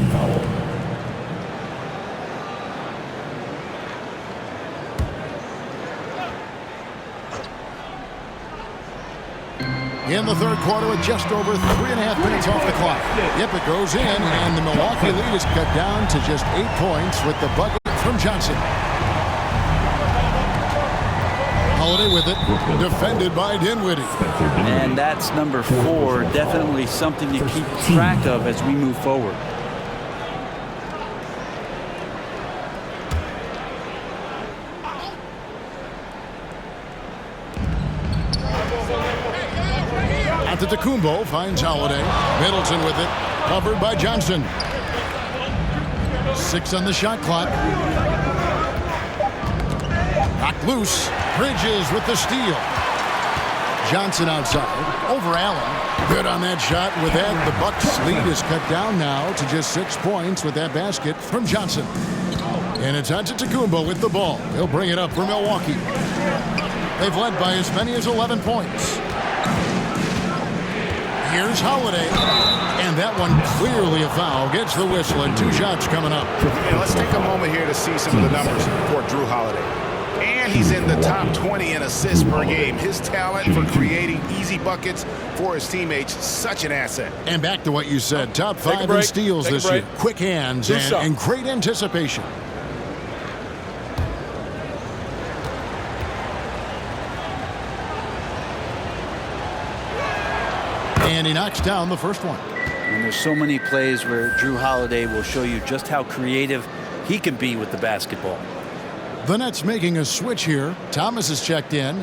In the third quarter with just over 3.5 minutes off the clock. Yep, it goes in, and the Milwaukee lead is cut down to just 8 points with the bucket from Johnson. Holiday with it, defended by Dinwiddie. And that's number 4, definitely something to keep track of as we move forward. Antetokounmpo finds Holiday. Middleton with it, covered by Johnson. 6 on the shot clock. Knocked loose. Bridges with the steal. Johnson outside. Over Allen. Good on that shot. With that, the Bucks' lead is cut down now to just 6 points with that basket from Johnson. And it's Antetokounmpo with the ball. He'll bring it up for Milwaukee. They've led by as many as 11 points. Here's Holiday. And that one clearly a foul. Gets the whistle and 2 shots coming up. And let's take a moment here to see some of the numbers for Drew Holiday. And he's in the top 20 in assists per game. His talent for creating easy buckets for his teammates, such an asset. And back to what you said, top 5 in steals this year. Quick hands and great anticipation. And he knocks down the first one. And there's so many plays where Drew Holiday will show you just how creative he can be with the basketball. The Nets making a switch here. Thomas is checked in.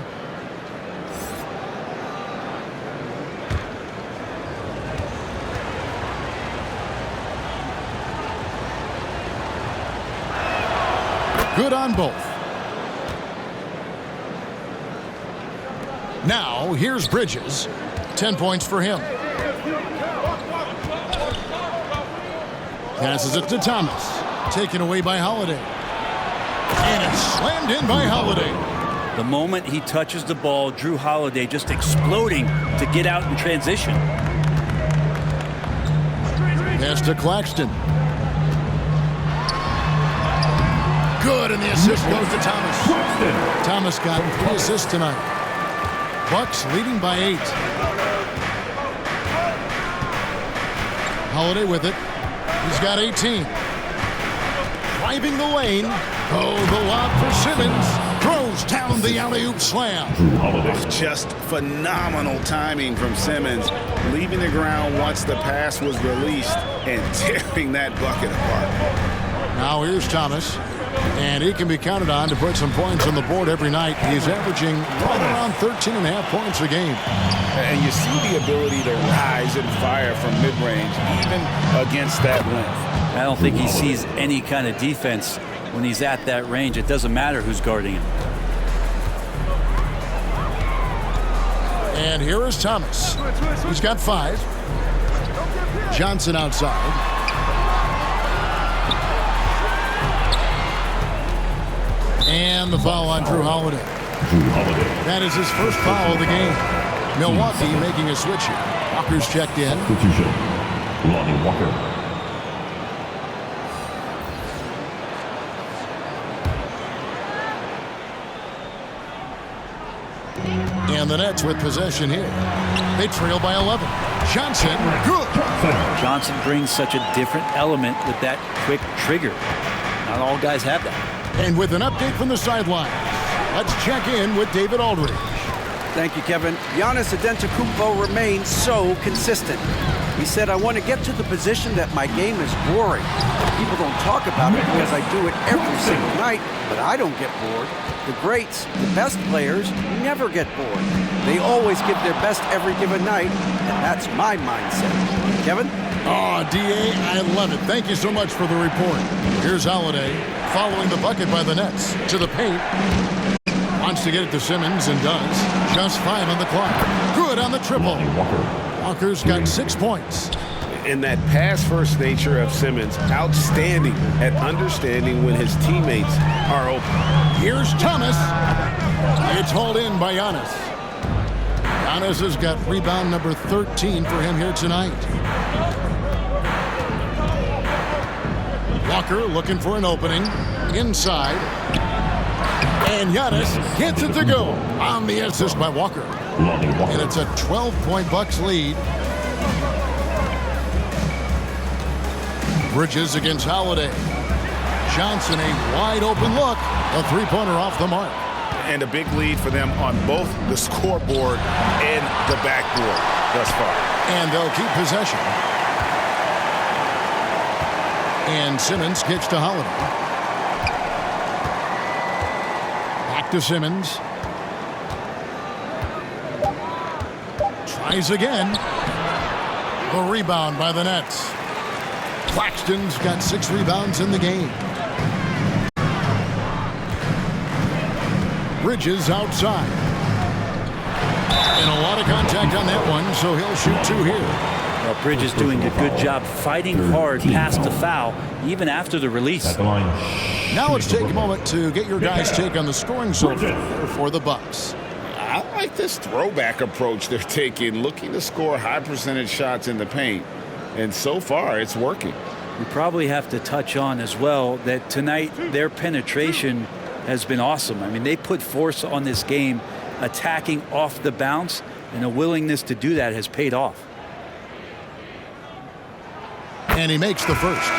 Good on both. Now, here's Bridges. 10 points for him. Passes it to Thomas. Taken away by Holiday. And it's slammed in by Holiday. The moment he touches the ball, Drew Holiday just exploding to get out in transition. Pass to Claxton. Good, and the assist goes to Thomas. Thomas got 3 assists tonight. Bucks leading by 8. Holiday with it. He's got 18. Driving the lane. Oh, the lob for Simmons. Throws down the alley-oop slam. Just phenomenal timing from Simmons, leaving the ground once the pass was released and tearing that bucket apart. Now here's Thomas. And he can be counted on to put some points on the board every night. He's averaging right around 13.5 points a game. And you see the ability to rise and fire from mid-range, even against that length. I don't think he sees any kind of defense when he's at that range. It doesn't matter who's guarding him. And here is Thomas. He's got 5. Johnson outside. And the foul on Drew Holiday. That is his first foul of the game. Milwaukee making a switch here. Walker's checked in. Lonnie Walker. And the Nets with possession here. They trail by 11. Johnson, good. Johnson brings such a different element with that quick trigger. Not all guys have that. And with an update from the sideline, let's check in with David Aldridge. Thank you, Kevin. Giannis Antetokounmpo remains so consistent. He said, I want to get to the position that my game is boring. People don't talk about it because I do it every single night, but I don't get bored. The greats, the best players, never get bored. They always give their best every given night, and that's my mindset. Kevin? Oh, D.A., I love it. Thank you so much for the report. Here's Holiday following the bucket by the Nets to the paint. Wants to get it to Simmons and does. Just 5 on the clock. Good on the triple. Walker's got 6 points. And that pass-first nature of Simmons, outstanding at understanding when his teammates are open. Here's Thomas. It's hauled in by Giannis. Giannis has got rebound number 13 for him here tonight. Walker looking for an opening. Inside. And Giannis gets it to go on the assist by Walker. And it's a 12-point Bucks lead. Bridges against Holiday. Johnson, a wide open look. A 3-pointer off the mark. And a big lead for them on both the scoreboard and the backboard thus far. And they'll keep possession. And Simmons kicks to Holiday. Back to Simmons. Tries again. The rebound by the Nets. Claxton's got 6 rebounds in the game. Bridges outside. And a lot of contact on that one, so he'll shoot 2 here. Well, Bridges doing a good job fighting hard past the foul, even after the release. Now let's take a moment to get your guys' take on the scoring so far for the Bucks. I like this throwback approach they're taking, looking to score high percentage shots in the paint. And so far, it's working. We probably have to touch on as well that tonight their penetration has been awesome. I mean, they put force on this game, attacking off the bounce, and a willingness to do that has paid off. And he makes the first.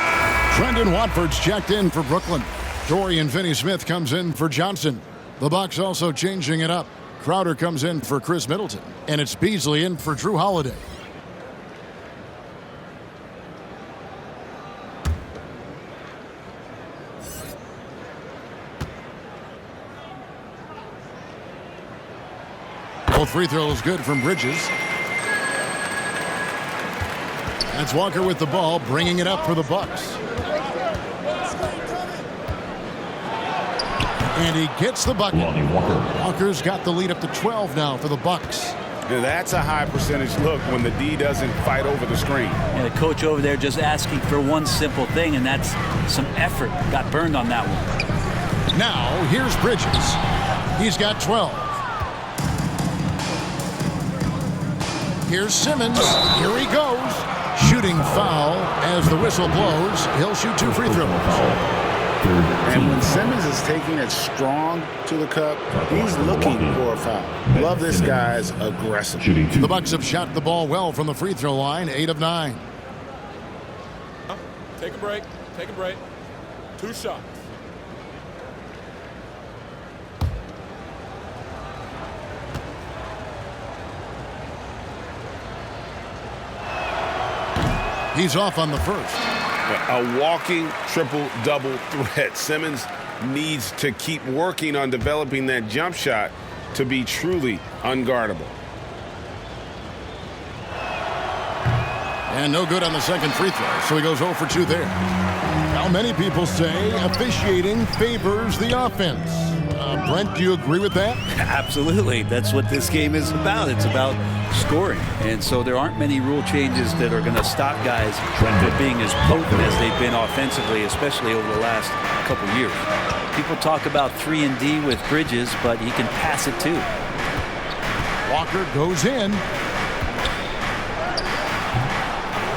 Trendon Watford's checked in for Brooklyn. Dorian Finney-Smith comes in for Johnson. The Bucks also changing it up. Crowder comes in for Chris Middleton. And it's Beasley in for Drew Holiday. Both free throws good from Bridges. That's Walker with the ball, bringing it up for the Bucks. And he gets the bucket. Walker's got the lead up to 12 now for the Bucks. Now that's a high percentage look when the D doesn't fight over the screen. And the coach over there just asking for one simple thing, and that's some effort. Got burned on that one. Now, here's Bridges. He's got 12. Here's Simmons. Here he goes. Shooting foul as the whistle blows. He'll shoot 2 free throws. And when Simmons is taking it strong to the cup, he's looking for a foul. Love this guy's aggressive. The Bucks have shot the ball well from the free throw line, 8 of 9. Take a break. Take a break. 2 shots. He's off on the first. A walking triple-double threat. Simmons needs to keep working on developing that jump shot to be truly unguardable. And no good on the second free throw, so he goes 0 for 2 there. Now, many people say officiating favors the offense. Brent, do you agree with that? Absolutely. That's what this game is about. It's about scoring. And so there aren't many rule changes that are going to stop guys from being as potent as they've been offensively, especially over the last couple years. People talk about 3-and-D with Bridges, but he can pass it too. Walker goes in.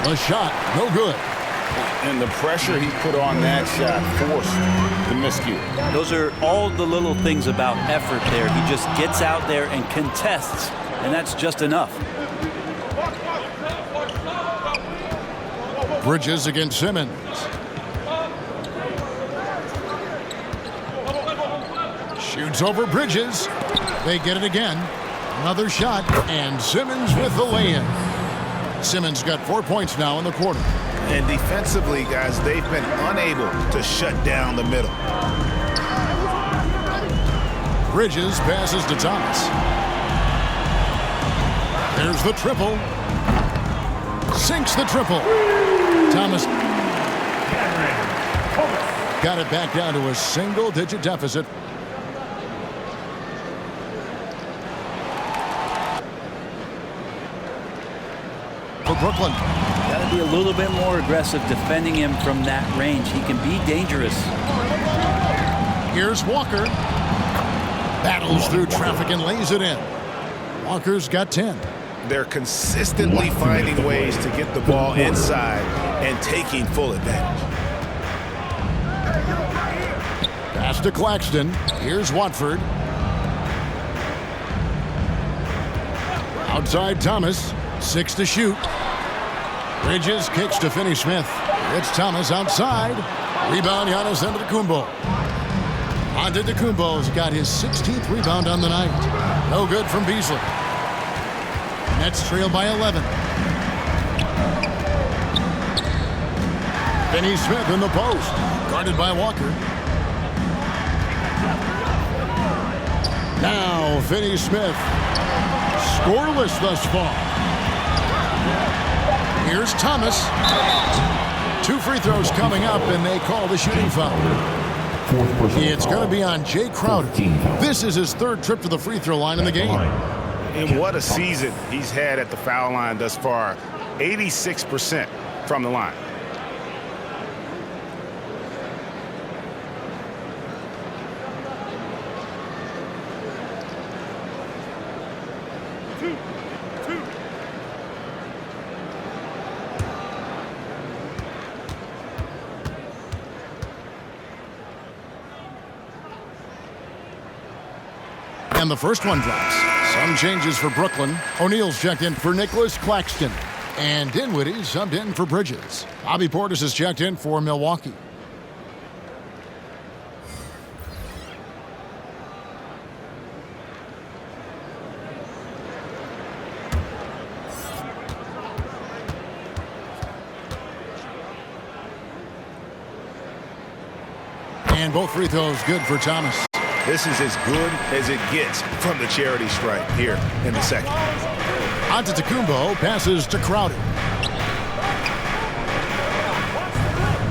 The shot, no good. And the pressure he put on that shot forced the miscue. Those are all the little things about effort there. He just gets out there and contests, and that's just enough. Bridges against Simmons. Shoots over Bridges. They get it again. Another shot, and Simmons with the lay-in. Simmons got 4 points now in the quarter. And defensively, guys, they've been unable to shut down the middle. Bridges passes to Thomas. There's the triple. Sinks the triple. Thomas got it back down to a single-digit deficit. For Brooklyn. Got to be a little bit more aggressive defending him from that range. He can be dangerous. Here's Walker. Battles through traffic and lays it in. Walker's got 10. They're consistently finding ways to get the ball inside and taking full advantage. Pass to Claxton. Here's Watford. Outside Thomas. 6 to shoot. Bridges kicks to Finney-Smith. It's Thomas outside. Rebound, Giannis Antetokounmpo. Antetokounmpo's got his 16th rebound on the night. No good from Beasley. Nets trail by 11. Finney-Smith in the post. Guarded by Walker. Now Finney-Smith. Scoreless thus far. Here's Thomas. 2 free throws coming up, and they call the shooting foul. It's going to be on Jay Crowder. This is his 3rd trip to the free throw line in the game. And what a season he's had at the foul line thus far. 86% from the line. And the first one drops. Some changes for Brooklyn. O'Neal's checked in for Nicholas Claxton. And Dinwiddie subbed in for Bridges. Bobby Portis is checked in for Milwaukee. And both free throws good for Thomas. This is as good as it gets from the charity stripe here in the second. Antetokounmpo passes to Crowder.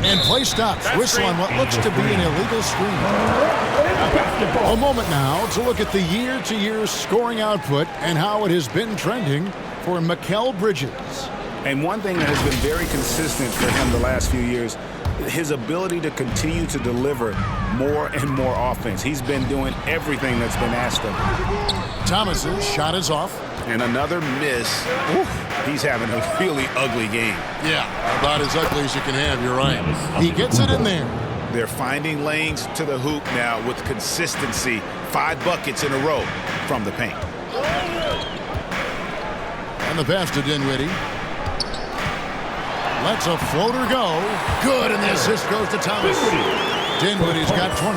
And play stops. Whistle on what looks to be an illegal screen. A moment now to look at the year-to-year scoring output and how it has been trending for Mikal Bridges. And one thing that has been very consistent for him the last few years, his ability to continue to deliver more and more offense. He's been doing everything that's been asked of him. Thomas's shot is off. And another miss. Oof, he's having a really ugly game. Yeah, about as ugly as you can have, you're right. He gets it in there. They're finding lanes to the hoop now with consistency. 5 buckets in a row from the paint. And the pass to Dinwiddie. Lets a floater go. Good, and the assist goes to Thomas. Dinwiddie's got 20.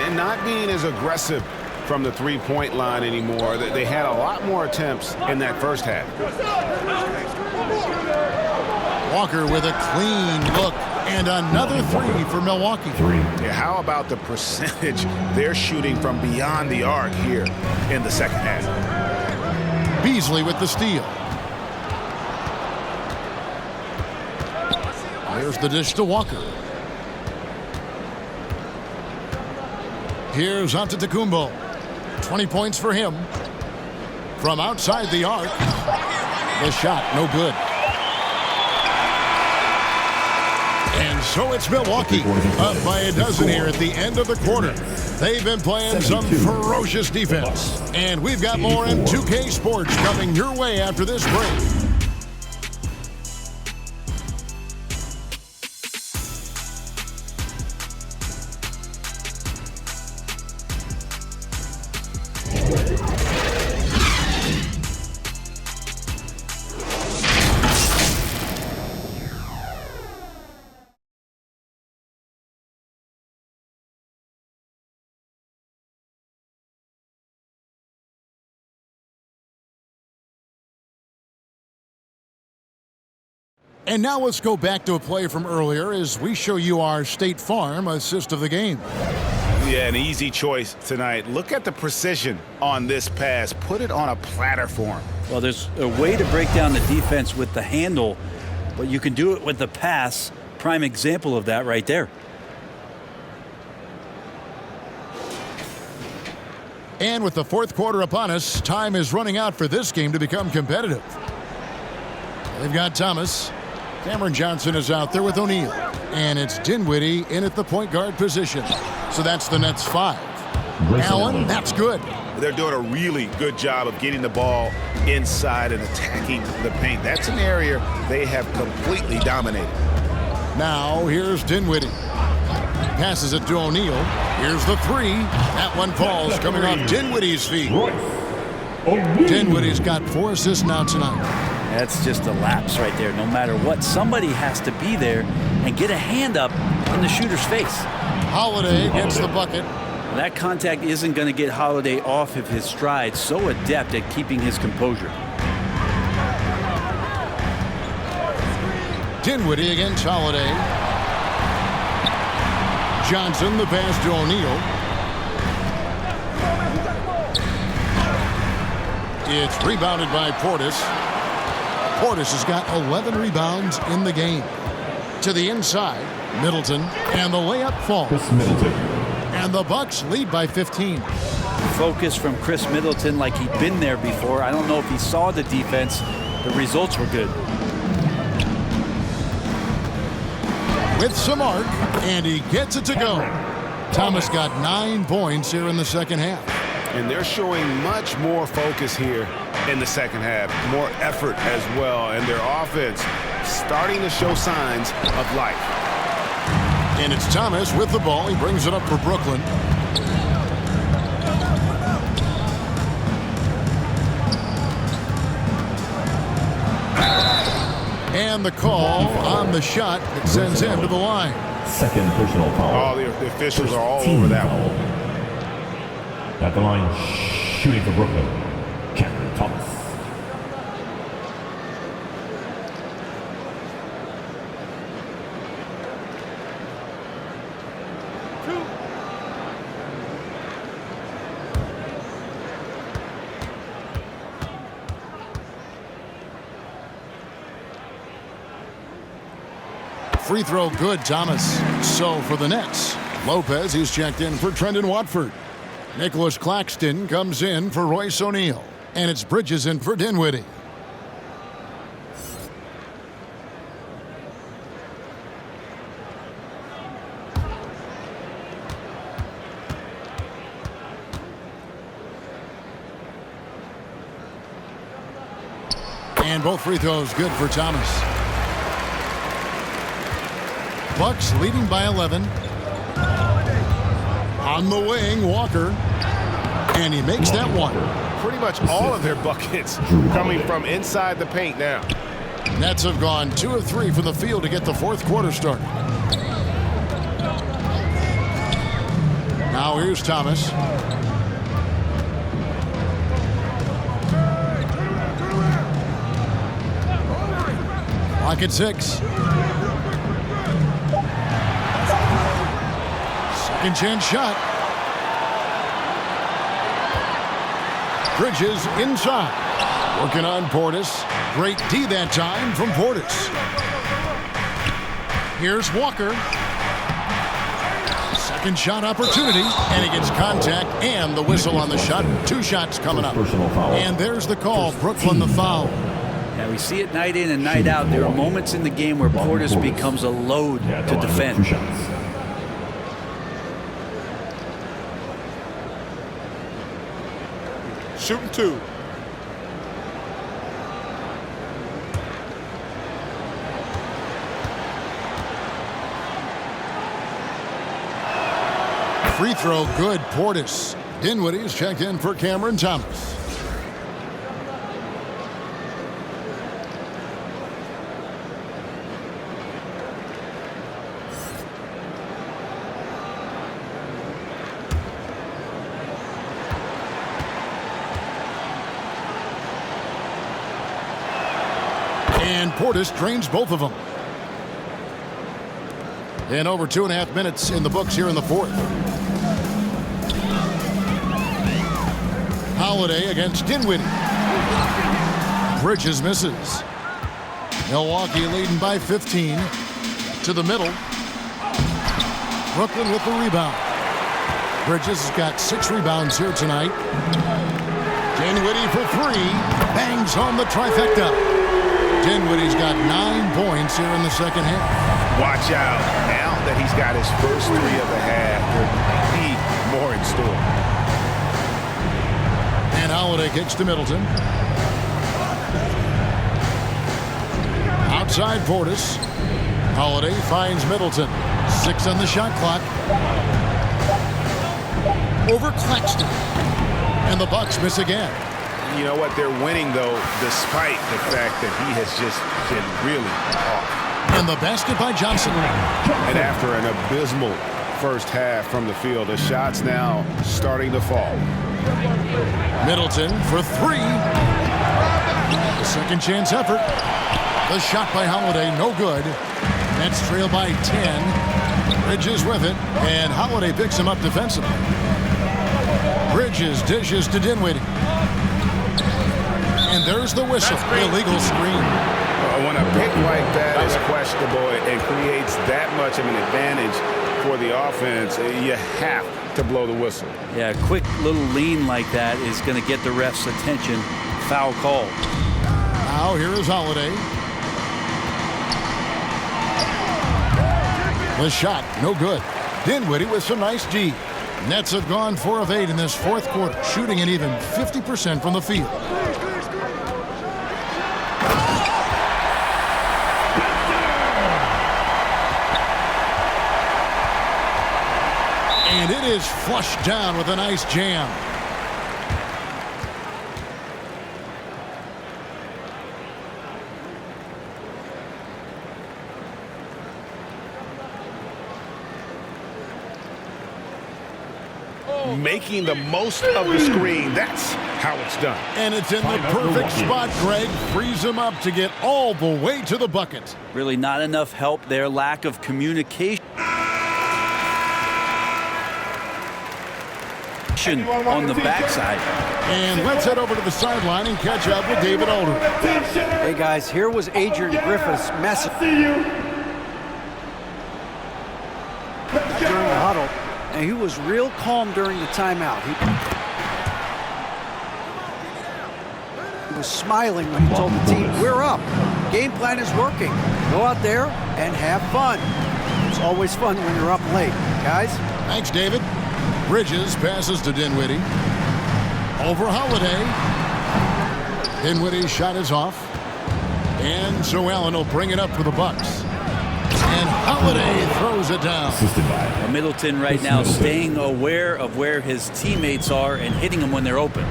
And not being as aggressive from the three-point line anymore. They had a lot more attempts in that first half. Walker with a clean look. And another 3 for Milwaukee. Yeah, how about the percentage they're shooting from beyond the arc here in the second half? Beasley with the steal. There's the dish to Walker. Here's Antetokounmpo. 20 points for him. From outside the arc. The shot, no good. And so it's Milwaukee, up by a dozen here at the end of the quarter. They've been playing some ferocious defense. And we've got more in 2K Sports coming your way after this break. And now let's go back to a play from earlier as we show you our State Farm assist of the game. Yeah, an easy choice tonight. Look at the precision on this pass. Put it on a platter for him. Well, there's a way to break down the defense with the handle, but you can do it with the pass. Prime example of that right there. And with the fourth quarter upon us, time is running out for this game to become competitive. They've got Thomas. Cameron Johnson is out there with O'Neal. And it's Dinwiddie in at the point guard position. So that's the Nets 5. Allen, that's good. They're doing a really good job of getting the ball inside and attacking the paint. That's an area they have completely dominated. Now here's Dinwiddie. Passes it to O'Neal. Here's the three. That one falls coming off Dinwiddie's feet. Dinwiddie's got 4 assists now tonight. That's just a lapse right there. No matter what, somebody has to be there and get a hand up in the shooter's face. Holiday gets the bucket. That contact isn't going to get Holiday off of his stride. So adept at keeping his composure. Dinwiddie against Holiday. Johnson, the pass to O'Neal. It's rebounded by Portis. Portis has got 11 rebounds in the game. To the inside, Middleton, and the layup falls. And the Bucks lead by 15. Focus from Chris Middleton like he'd been there before. I don't know if he saw the defense. The results were good. With some arc, and he gets it to go. Thomas got 9 points here in the second half. And they're showing much more focus here in the second half. More effort as well. And their offense starting to show signs of life. And it's Thomas with the ball. He brings it up for Brooklyn. And the call on the shot that sends him to the line. Second personal foul. Oh, the officials are all over that one. At the line, shooting for Brooklyn, Cameron Thomas. Free throw good, Thomas. So for the Nets, Lopez is checked in for Trendon Watford. Nicholas Claxton comes in for Royce O'Neal. And it's Bridges in for Dinwiddie. And both free throws good for Thomas. Bucks leading by 11. On the wing, Walker. And he makes that one. Pretty much all of their buckets coming from inside the paint now. Nets have gone 2 of 3 from the field to get the fourth quarter started. Now here's Thomas. Clock at 6. Second chance shot. Bridges inside. Working on Portis. Great D that time from Portis. Here's Walker. Second shot opportunity, and he gets contact and the whistle on the shot. 2 shots coming up. And there's the call. Brooklyn the foul. Yeah, we see it night in and night out. There are moments in the game where Portis becomes a load to defend. Shooting 2. Free throw good. Portis. Dinwiddie is checked in for Cameron Thomas. And Portis drains both of them. And over 2.5 minutes in the books here in the fourth. Holiday against Dinwiddie. Bridges misses. Milwaukee leading by 15. To the middle. Brooklyn with the rebound. Bridges has got 6 rebounds here tonight. Dinwiddie for 3. Bangs home the trifecta. Dinwiddie's got 9 points here in the second half. Watch out. Now that he's got his first 3 of the half, there might be more in store. And Holiday kicks to Middleton. Outside Portis. Holiday finds Middleton. 6 on the shot clock. Over Claxton. And the Bucks miss again. You know what? They're winning, though, despite the fact that he has just been really off. And the basket by Johnson. And after an abysmal first half from the field, the shots now starting to fall. Middleton for 3. The second chance effort. The shot by Holiday, no good. Nets trail by 10. Bridges with it, and Holiday picks him up defensively. Bridges dishes to Dinwiddie. And there's the whistle. Illegal screen. When a pick like that is questionable and creates that much of an advantage for the offense, you have to blow the whistle. Yeah, a quick little lean like that is going to get the ref's attention. Foul call. Now here is Holiday. The shot, no good. Dinwiddie with some nice D. Nets have gone 4 of 8 in this fourth quarter, shooting an even 50% from the field. And it is flushed down with a nice jam. Making the most of the screen. That's how it's done. And it's in the perfect spot, Greg. Frees him up to get all the way to the bucket. Really not enough help there. Lack of communication on the backside. And let's head over to the sideline and catch up with David Aldridge. Hey, guys, here was Adrian Griffith's message during the huddle. And he was real calm during the timeout. He was smiling when he told the team, we're up. Game plan is working. Go out there and have fun. It's always fun when you're up late, guys. Thanks, David. Bridges passes to Dinwiddie. Over Holiday. Dinwiddie's shot is off. And so Allen will bring it up for the Bucks. And Holiday throws it down. Middleton right now staying aware of where his teammates are and hitting them when they're open.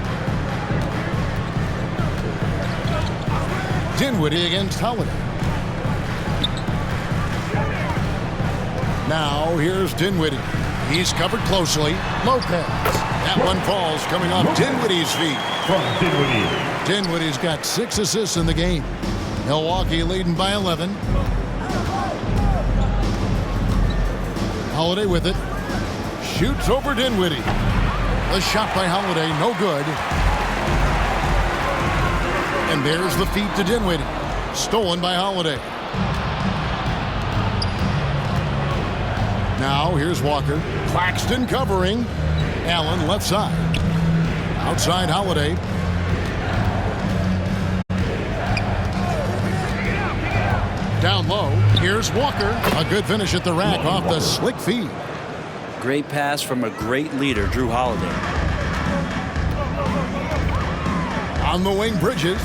Dinwiddie against Holiday. Now here's Dinwiddie. He's covered closely. Lopez. That one falls coming off Dinwiddie's feet. From Dinwiddie. Dinwiddie's got 6 assists in the game. Milwaukee leading by 11. Holiday with it. Shoots over Dinwiddie. The shot by Holiday, no good. And there's the feed to Dinwiddie. Stolen by Holiday. Now here's Walker. Claxton covering. Allen left side. Outside Holiday. Down low. Here's Walker. A good finish at the rack off the slick feed. Great pass from a great leader, Drew Holiday. On the wing, Bridges.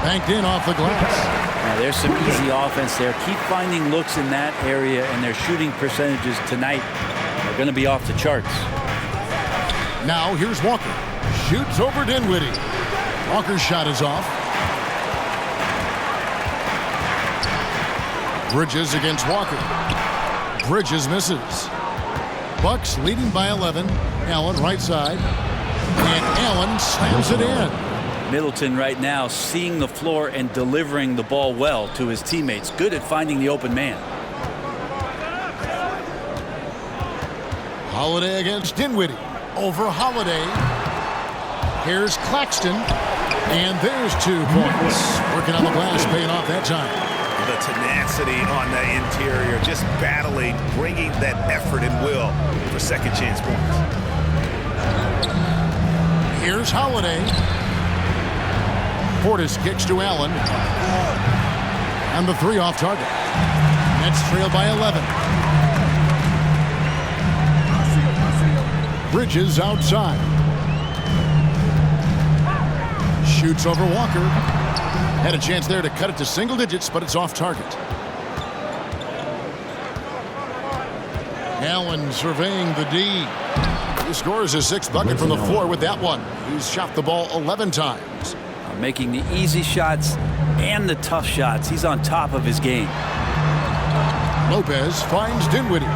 Banked in off the glass. Now there's some easy offense there. Keep finding looks in that area, and their shooting percentages tonight are going to be off the charts. Now here's Walker. Shoots over Dinwiddie. Walker's shot is off. Bridges against Walker. Bridges misses. Bucks leading by 11. Allen right side. And Allen slams it in. Middleton right now seeing the floor and delivering the ball well to his teammates. Good at finding the open man. Holiday against Dinwiddie. Over Holiday. Here's Claxton. And there's 2 points. Working on the glass, paying off that time. The tenacity on the interior, just battling, bringing that effort and will for second chance points. Here's Holiday. Portis kicks to Allen. And the 3 off target. Nets trail by 11. Bridges outside. Shoots over Walker. Had a chance there to cut it to single digits, but it's off target. Allen surveying the D. He scores his 6th bucket from the floor with that one. He's shot the ball 11 times. Making the easy shots and the tough shots. He's on top of his game. Lopez finds Dinwiddie.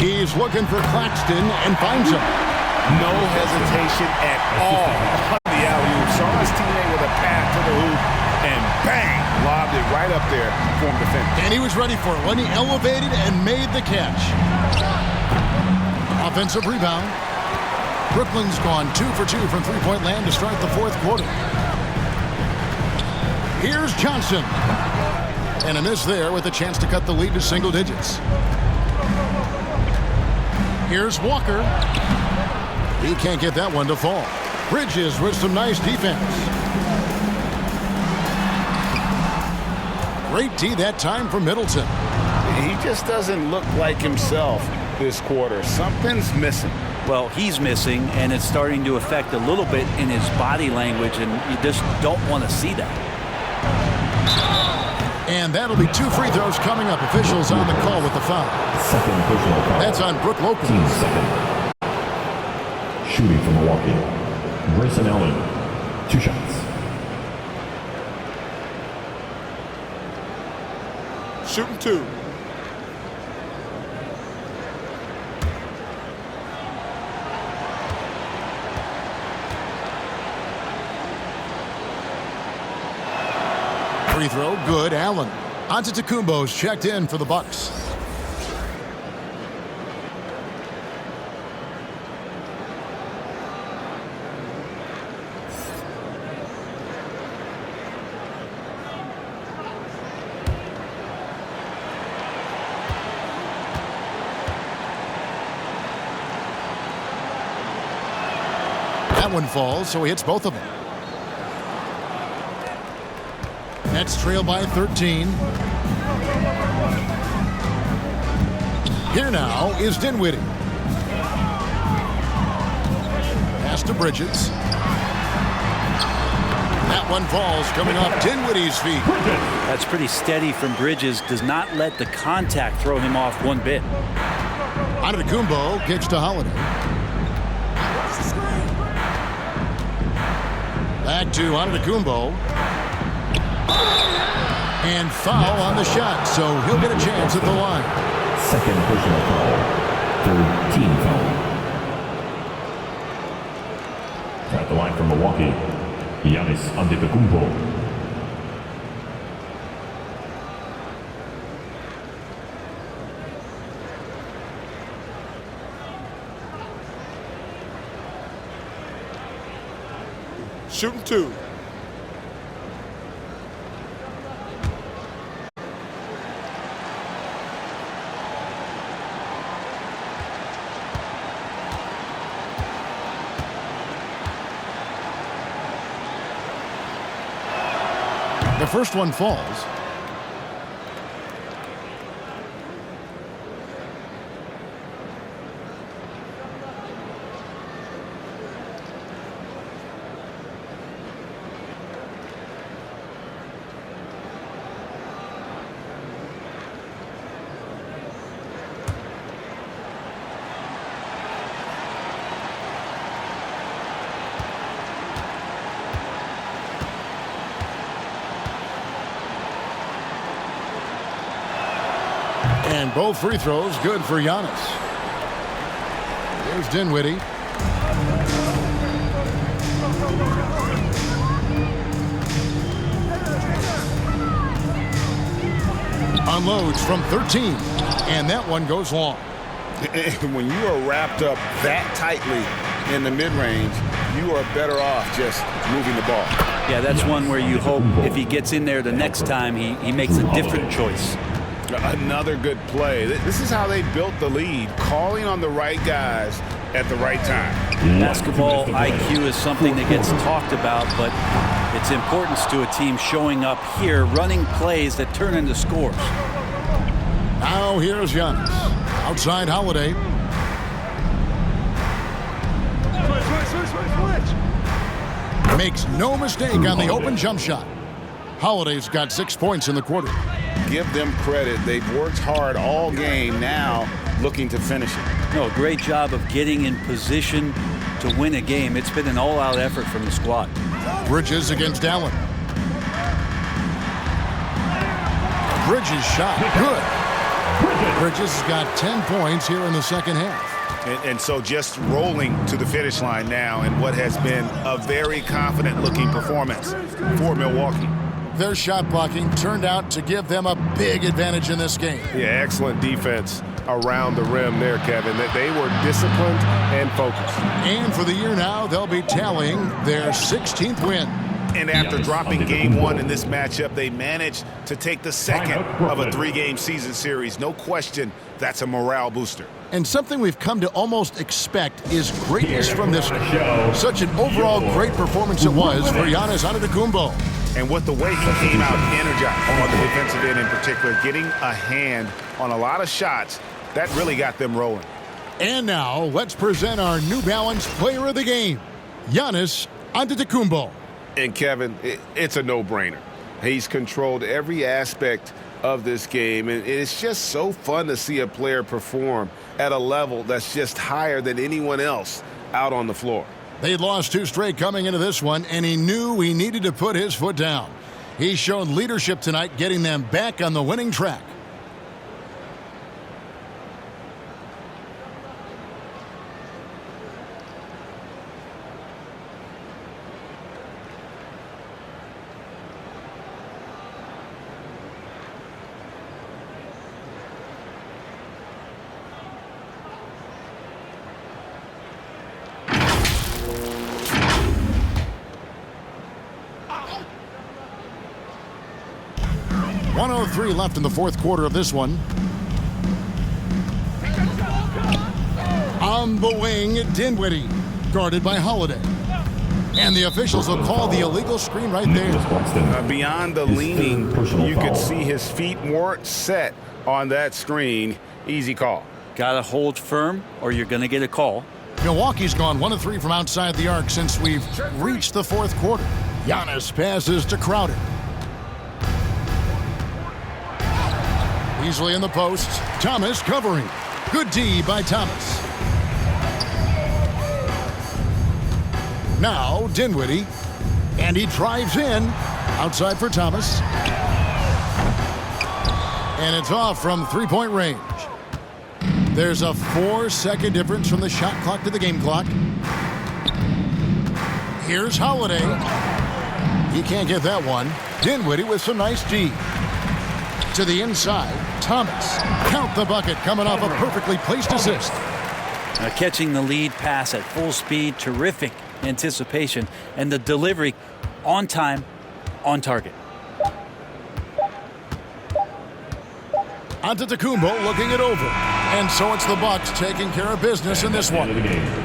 He's looking for Claxton and finds him. No hesitation at all on the alley-oop. Saw his teammate with a pass to the hoop, and bang, lobbed it right up there for him to finish. And he was ready for it when he elevated and made the catch. Offensive rebound. Brooklyn's gone 2 for 2 from three-point land to start the 4th quarter. Here's Johnson. And a miss there with a chance to cut the lead to single digits. Here's Walker. He can't get that one to fall. Bridges with some nice defense. Great D that time for Middleton. He just doesn't look like himself this quarter. Something's missing. Well, he's missing, and it's starting to affect a little bit in his body language, and you just don't want to see that. And that'll be 2 free throws coming up. Officials on the call with the foul. Second personal foul. That's on Brook Lopez. Team second. Shooting from Milwaukee. Grayson Allen. 2 shots. Shooting 2. Free throw, good. Allen. Antetokounmpo's checked in for the Bucks. That one falls, so he hits both of them. Nets trail by 13. Here now is Dinwiddie. Pass to Bridges. That one falls, coming off Dinwiddie's feet. That's pretty steady from Bridges. Does not let the contact throw him off one bit. Antetokounmpo kicks to Holiday. Back to Antetokounmpo. And foul on the shot, so he'll get a chance at the line. Second personal foul. 3rd team foul. At the line from Milwaukee, Giannis Antetokounmpo. Shooting 2. The first one falls. And both free throws good for Giannis. Here's Dinwiddie. Unloads from 13. And that one goes long. When you are wrapped up that tightly in the mid-range, you are better off just moving the ball. Yeah, that's one where you hope if he gets in there the next time, he makes a different choice. Another good play. This is how they built the lead, calling on the right guys at the right time. Basketball IQ is something that gets talked about, but its importance to a team showing up here, running plays that turn into scores. Now here's Giannis. Outside Holiday. Makes no mistake on the open jump shot. Holiday's got 6 points in the quarter. Give them credit. They've worked hard all game, now looking to finish it. No, great job of getting in position to win a game. It's been an all-out effort from the squad. Bridges against Allen. Bridges shot. Good. Bridges has got 10 points here in the second half. And so just rolling to the finish line now in what has been a very confident-looking performance for Milwaukee. Their shot blocking turned out to give them a big advantage in this game. Yeah, excellent defense around the rim there, Kevin. They were disciplined and focused. And for the year now, they'll be tallying their 16th win. And after dropping game one in this matchup, they managed to take the second of a 3-game season series. No question, that's a morale booster. And something we've come to almost expect is greatness from this game. Such an overall great performance it was for Giannis Antetokounmpo. And with the way he came out energized on the defensive end in particular, getting a hand on a lot of shots, that really got them rolling. And now, let's present our New Balance Player of the Game, Giannis Antetokounmpo. And Kevin, it's a no-brainer. He's controlled every aspect of this game, and it's just so fun to see a player perform at a level that's just higher than anyone else out on the floor. They'd lost 2 straight coming into this one, and he knew he needed to put his foot down. He's shown leadership tonight, getting them back on the winning track. .103 left in the fourth quarter of this one. On the wing, Dinwiddie, guarded by Holiday. And the officials will call the illegal screen right there. Beyond the leaning, you could see his feet weren't set on that screen. Easy call. Got to hold firm or you're going to get a call. Milwaukee's gone 1 of 3 from outside the arc since we've reached the fourth quarter. Giannis passes to Crowder. Easily in the post. Thomas covering. Good D by Thomas. Now Dinwiddie. And he drives in. Outside for Thomas. And it's off from 3-point range. There's a 4-second difference from the shot clock to the game clock. Here's Holiday. He can't get that one. Dinwiddie with some nice D. To the inside, Thomas. Count the bucket, coming off a perfectly placed assist. Catching the lead pass at full speed, terrific anticipation, and the delivery on time, on target. Antetokounmpo looking it over. And so it's the Bucks taking care of business in this one.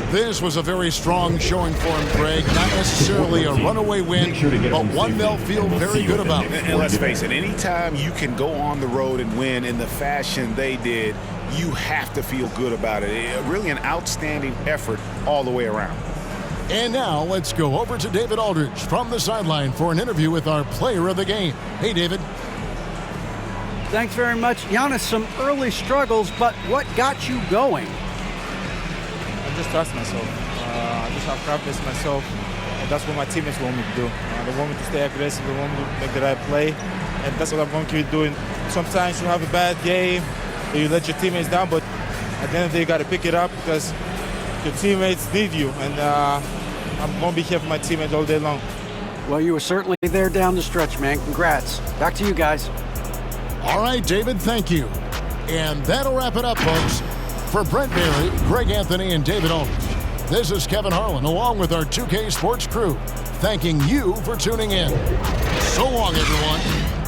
This was a very strong showing for him, Greg. Not necessarily a runaway win, but one they'll feel very good about. And let's face it, anytime you can go on the road and win in the fashion they did, you have to feel good about it. Really an outstanding effort all the way around. And now let's go over to David Aldridge from the sideline for an interview with our player of the game. Hey, David. Thanks very much. Giannis, some early struggles, but what got you going? I just trust myself. I just have confidence in myself, and that's what my teammates want me to do. They want me to stay aggressive, they want me to make the right play, and that's what I'm going to keep doing. Sometimes you have a bad game, you let your teammates down, but at the end of the day, you got to pick it up because your teammates need you, and I'm going to be here for my teammates all day long. Well, you were certainly there down the stretch, man. Congrats. Back to you guys. All right, David, thank you. And that'll wrap it up, folks. For Brent Barry, Greg Anthony, and David Aldridge, this is Kevin Harlan along with our 2K Sports crew, thanking you for tuning in. So long, everyone.